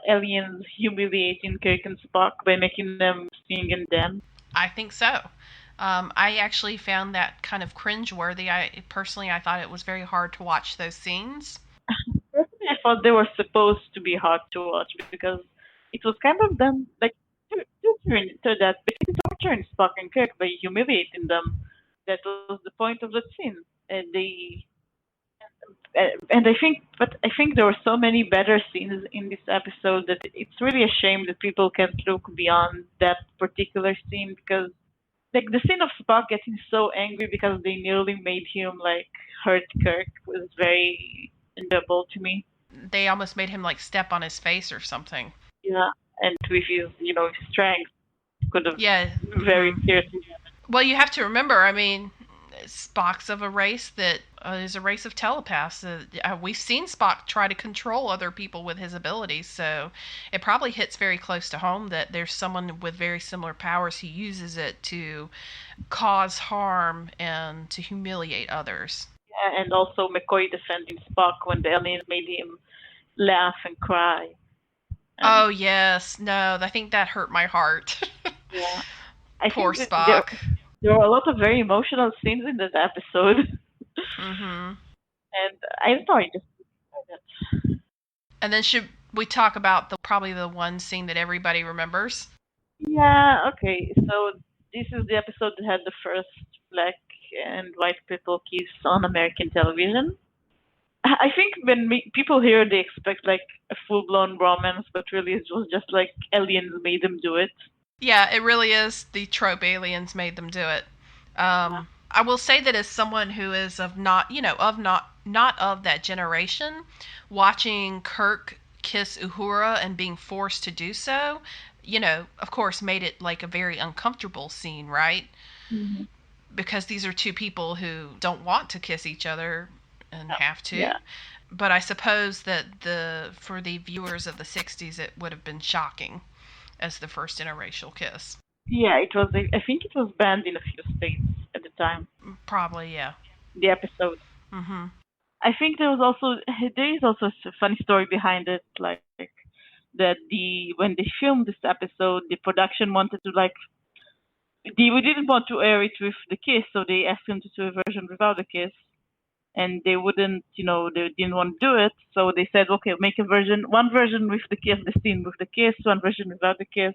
aliens humiliating Kirk and Spock by making them sing and dance. I think so. I actually found that kind of cringeworthy. I thought it was very hard to watch those scenes. Personally, I thought they were supposed to be hard to watch because it was kind of them, like, torturing Spock and Kirk by humiliating them. That was the point of the scene. And I think there were so many better scenes in this episode that it's really a shame that people can't look beyond that particular scene, because like the scene of Spock getting so angry because they nearly made him like hurt Kirk was very enjoyable to me. They almost made him like step on his face or something. Yeah, and with his strength could have very seriously. Well, you have to remember, I mean, Spock's of a race that is a race of telepaths. We've seen Spock try to control other people with his abilities, so it probably hits very close to home that there's someone with very similar powers who uses it to cause harm and to humiliate others. Yeah, and also McCoy defending Spock when the aliens made him laugh and cry. Oh, yes. No, I think that hurt my heart. Yeah. Poor Spock. There were a lot of very emotional scenes in this episode. Mm-hmm. And I thought just. And then should we talk about probably the one scene that everybody remembers? Yeah, okay. So this is the episode that had the first black and white people kiss on American television. I think when people hear, they expect like a full-blown romance, but really it was just like aliens made them do it. Yeah, it really is the trope. Aliens made them do it. I will say that as someone who is not of that generation, watching Kirk kiss Uhura and being forced to do so, of course, made it like a very uncomfortable scene, right? Mm-hmm. Because these are two people who don't want to kiss each other and have to. Yeah. But I suppose that for the viewers of the 60s, it would have been shocking as the first interracial kiss. Yeah, it was. I think it was banned in a few states at the time. Probably, yeah. The episode. Mm-hmm. I think there is also a funny story behind it, like that when they filmed this episode, the production wanted to we didn't want to air it with the kiss, so they asked them to do a version without the kiss, and they wouldn't, they didn't want to do it, so they said, okay, make one version with the kiss, the scene with the kiss, one version without the kiss,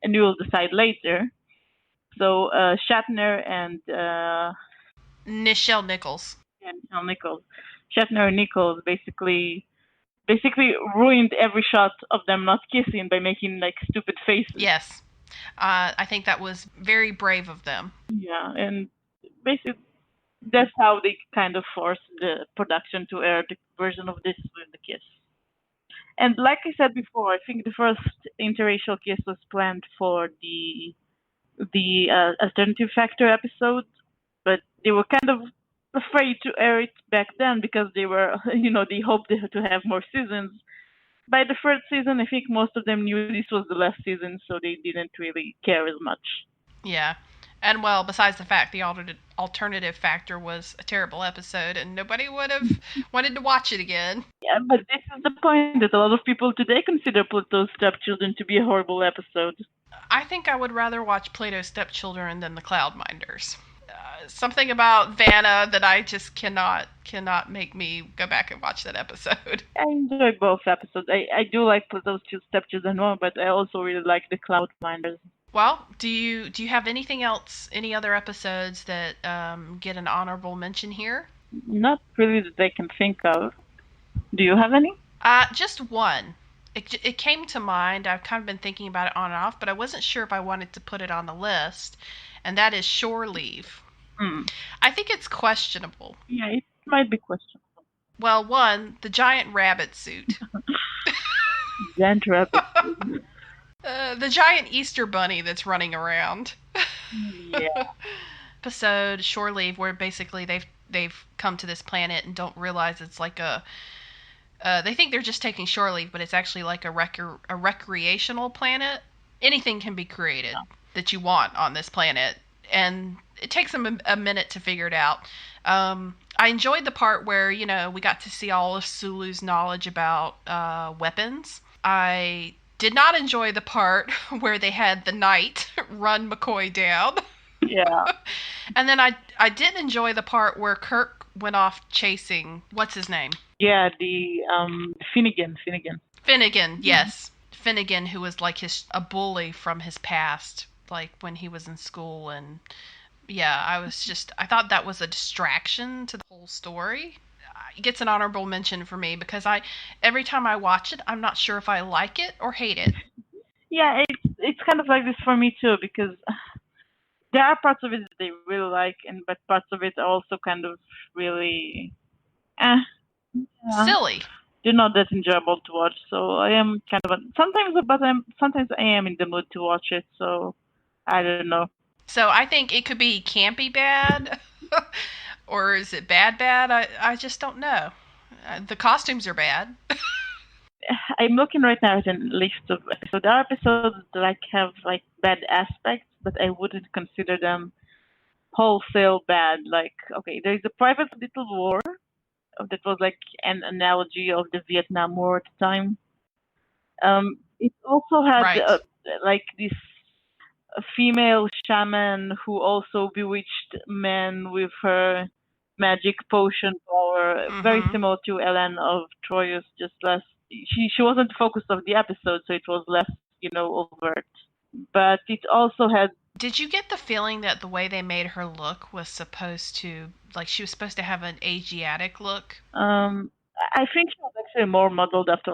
and we will decide later. So Shatner and Nichelle Nichols. Nichols, Shatner and Nichols basically ruined every shot of them not kissing by making like stupid faces. Yes. I think that was very brave of them. Yeah, and basically that's how they kind of forced the production to air the version of this with the kiss. And like I said before, I think the first interracial kiss was planned for the alternative factor episode, but they were kind of afraid to air it back then because they were, they hoped to have more seasons. By the third season, I think most of them knew this was the last season, so they didn't really care as much. Yeah. And well, besides the fact the alternative factor was a terrible episode and nobody would have wanted to watch it again. Yeah, but this is the point that a lot of people today consider Plato's Stepchildren to be a horrible episode. I think I would rather watch Plato's Stepchildren than the Cloudminders. Something about Vanna that I just cannot make me go back and watch that episode. I enjoy both episodes. I do like Plato's Stepchildren more, but I also really like the Cloudminders. Well, do you have anything else, any other episodes that get an honorable mention here? Not really that I can think of. Do you have any? Just one. It came to mind. I've kind of been thinking about it on and off, but I wasn't sure if I wanted to put it on the list, and that is Shore Leave. I think it's questionable. Yeah, it might be questionable. Well, one, the giant rabbit suit. Giant rabbit suit. The giant Easter bunny that's running around. Yeah. Episode Shore Leave, where basically they've come to this planet and don't realize it's like a. They think they're just taking shore leave, but it's actually like a recreational planet. Anything can be created that you want on this planet, and it takes them a minute to figure it out. I enjoyed the part where, we got to see all of Sulu's knowledge about weapons. I did not enjoy the part where they had the knight run McCoy down. Yeah. And then I did enjoy the part where Kirk went off chasing, what's his name? Yeah, the Finnegan. Finnegan, yes. Finnegan, who was like a bully from his past, like when he was in school. And yeah, I thought that was a distraction to the whole story. It gets an honorable mention for me because every time I watch it, I'm not sure if I like it or hate it. Yeah, it's kind of like this for me too, because there are parts of it that they really like, but parts of it are also kind of really silly. They're not that enjoyable to watch. So I am kind of sometimes I am in the mood to watch it. So I don't know. So I think it could be Campy Bad, or is it Bad? I just don't know. The costumes are bad. I'm looking right now at a list of episodes. There are episodes that have bad aspects, but I wouldn't consider them wholesale bad. Like, okay, there is a Private Little War that was like an analogy of the Vietnam War at the time. It also had this female shaman who also bewitched men with her magic potion power, very similar to Elaan of Troyius, just less. She wasn't the focus of the episode, so it was less, overt. But it also had. Did you get the feeling that the way they made her look was supposed to, she was supposed to have an Asiatic look? I think she was actually more modeled after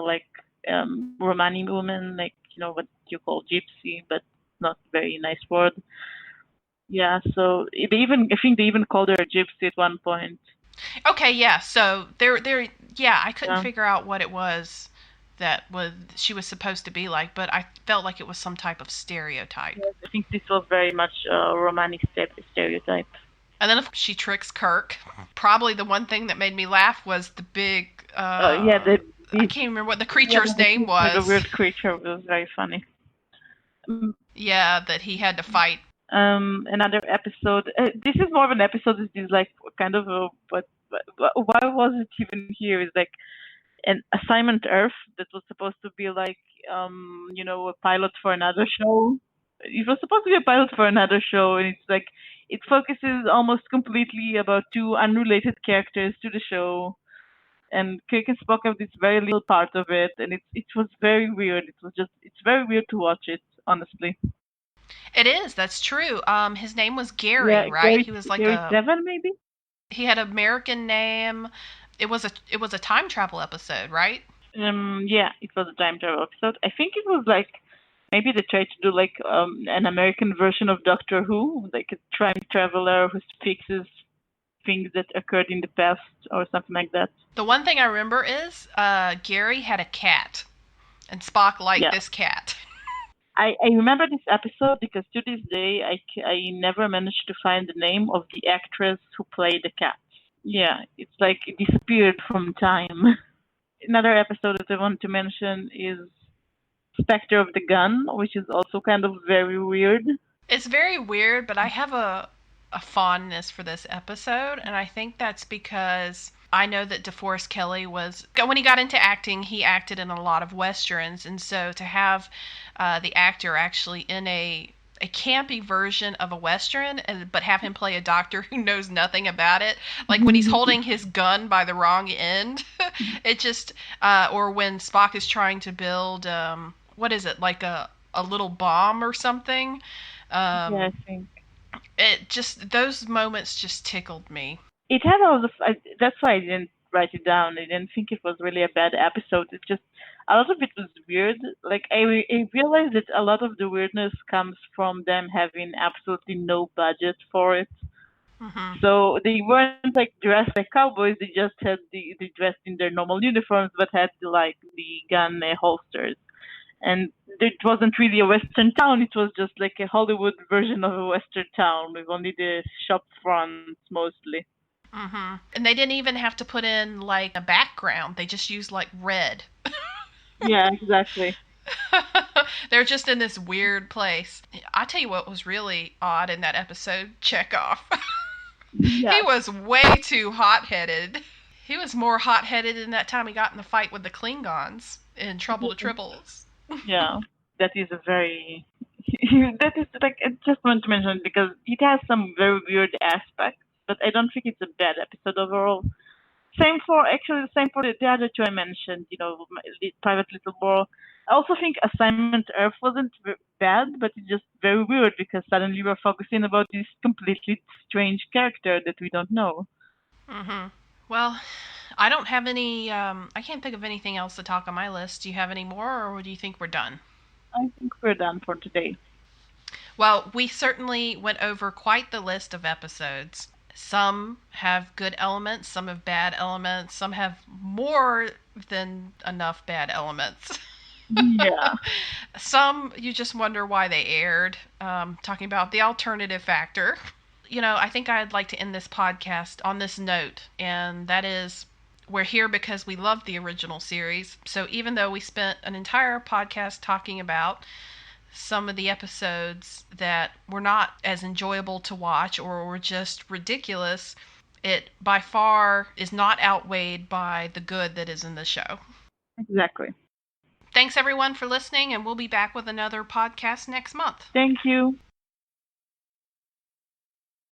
Romani woman, what you call gypsy, but not very nice word. Yeah, so I think they even called her a gypsy at one point. Okay, yeah. So I couldn't figure out what it was that she was supposed to be like, but I felt like it was some type of stereotype. Yes, I think this was very much a Romani stereotype. And then she tricks Kirk. Probably the one thing that made me laugh was the big. I can't remember what the creature's name was. The weird creature was very funny. Yeah, that he had to fight. Another episode. This is more of an episode. This is like kind of a why was it even here? Is like an assignment Earth that was supposed to be like a pilot for another show. It was supposed to be a pilot for another show, and it's like it focuses almost completely about two unrelated characters to the show. And Kirk and Spock have this very little part of it, and it was very weird. It's very weird to watch it, honestly. It is. That's true. His name was Yeah, Gary, right? He was like Gary a. Seven maybe. He had an American name. It was a time travel episode, right? Yeah, it was a time travel episode. I think it was like maybe they tried to do like an American version of Doctor Who, like a time traveler who fixes things that occurred in the past or something like that. The one thing I remember is Gary had a cat, and Spock liked Yeah. this cat. I remember this episode because to this day I never managed to find the name of the actress who played the cat. Yeah, it's like it disappeared from time. Another episode that I want to mention is Spectre of the Gun, which is also kind of very weird. It's very weird, but I have a fondness for this episode, and I think that's because I know that DeForest Kelley was, when he got into acting, he acted in a lot of westerns, and so to have the actor actually in a campy version of a western, but have him play a doctor who knows nothing about it, like when he's holding his gun by the wrong end, it just, or when Spock is trying to build, what is it, like a little bomb or something. Yeah, I think It just, those moments just tickled me. it had all the. That's why I didn't write it down. I didn't think it was really a bad episode. It just a lot of it was weird. Like I realized that a lot of the weirdness comes from them having absolutely no budget for it. Hmm. So they weren't like dressed like cowboys. They just had they dressed in their normal uniforms, but had the gun holsters. And it wasn't really a Western town. It was just like a Hollywood version of a Western town with only the shop fronts mostly. Hmm. And they didn't even have to put in like a background. They just used like red. Yeah, exactly. They're just in this weird place. I tell you what was really odd in that episode, Chekhov. Yeah, He was way too hot-headed. He was more hot-headed than that time he got in the fight with the Klingons in Trouble to Triples. yeah. That is a very. That is like I just want to mention it because it has some very weird aspects, but I don't think it's a bad episode overall. Same for the other two I mentioned. Private Little Ball. I also think Assignment Earth wasn't bad, but it's just very weird because suddenly we're focusing about this completely strange character that we don't know. Hmm. Well, I don't have any. I can't think of anything else to talk on my list. Do you have any more, or do you think we're done? I think we're done for today. Well, we certainly went over quite the list of episodes. Some have good elements, some have bad elements, some have more than enough bad elements. Yeah, Some you just wonder why they aired. Talking about the alternative factor. I think I'd like to end this podcast on this note, and that is we're here because we love the original series. So even though we spent an entire podcast talking about some of the episodes that were not as enjoyable to watch or were just ridiculous, it by far is not outweighed by the good that is in the show. exactly. Thanks everyone for listening, and we'll be back with another podcast next month. Thank you.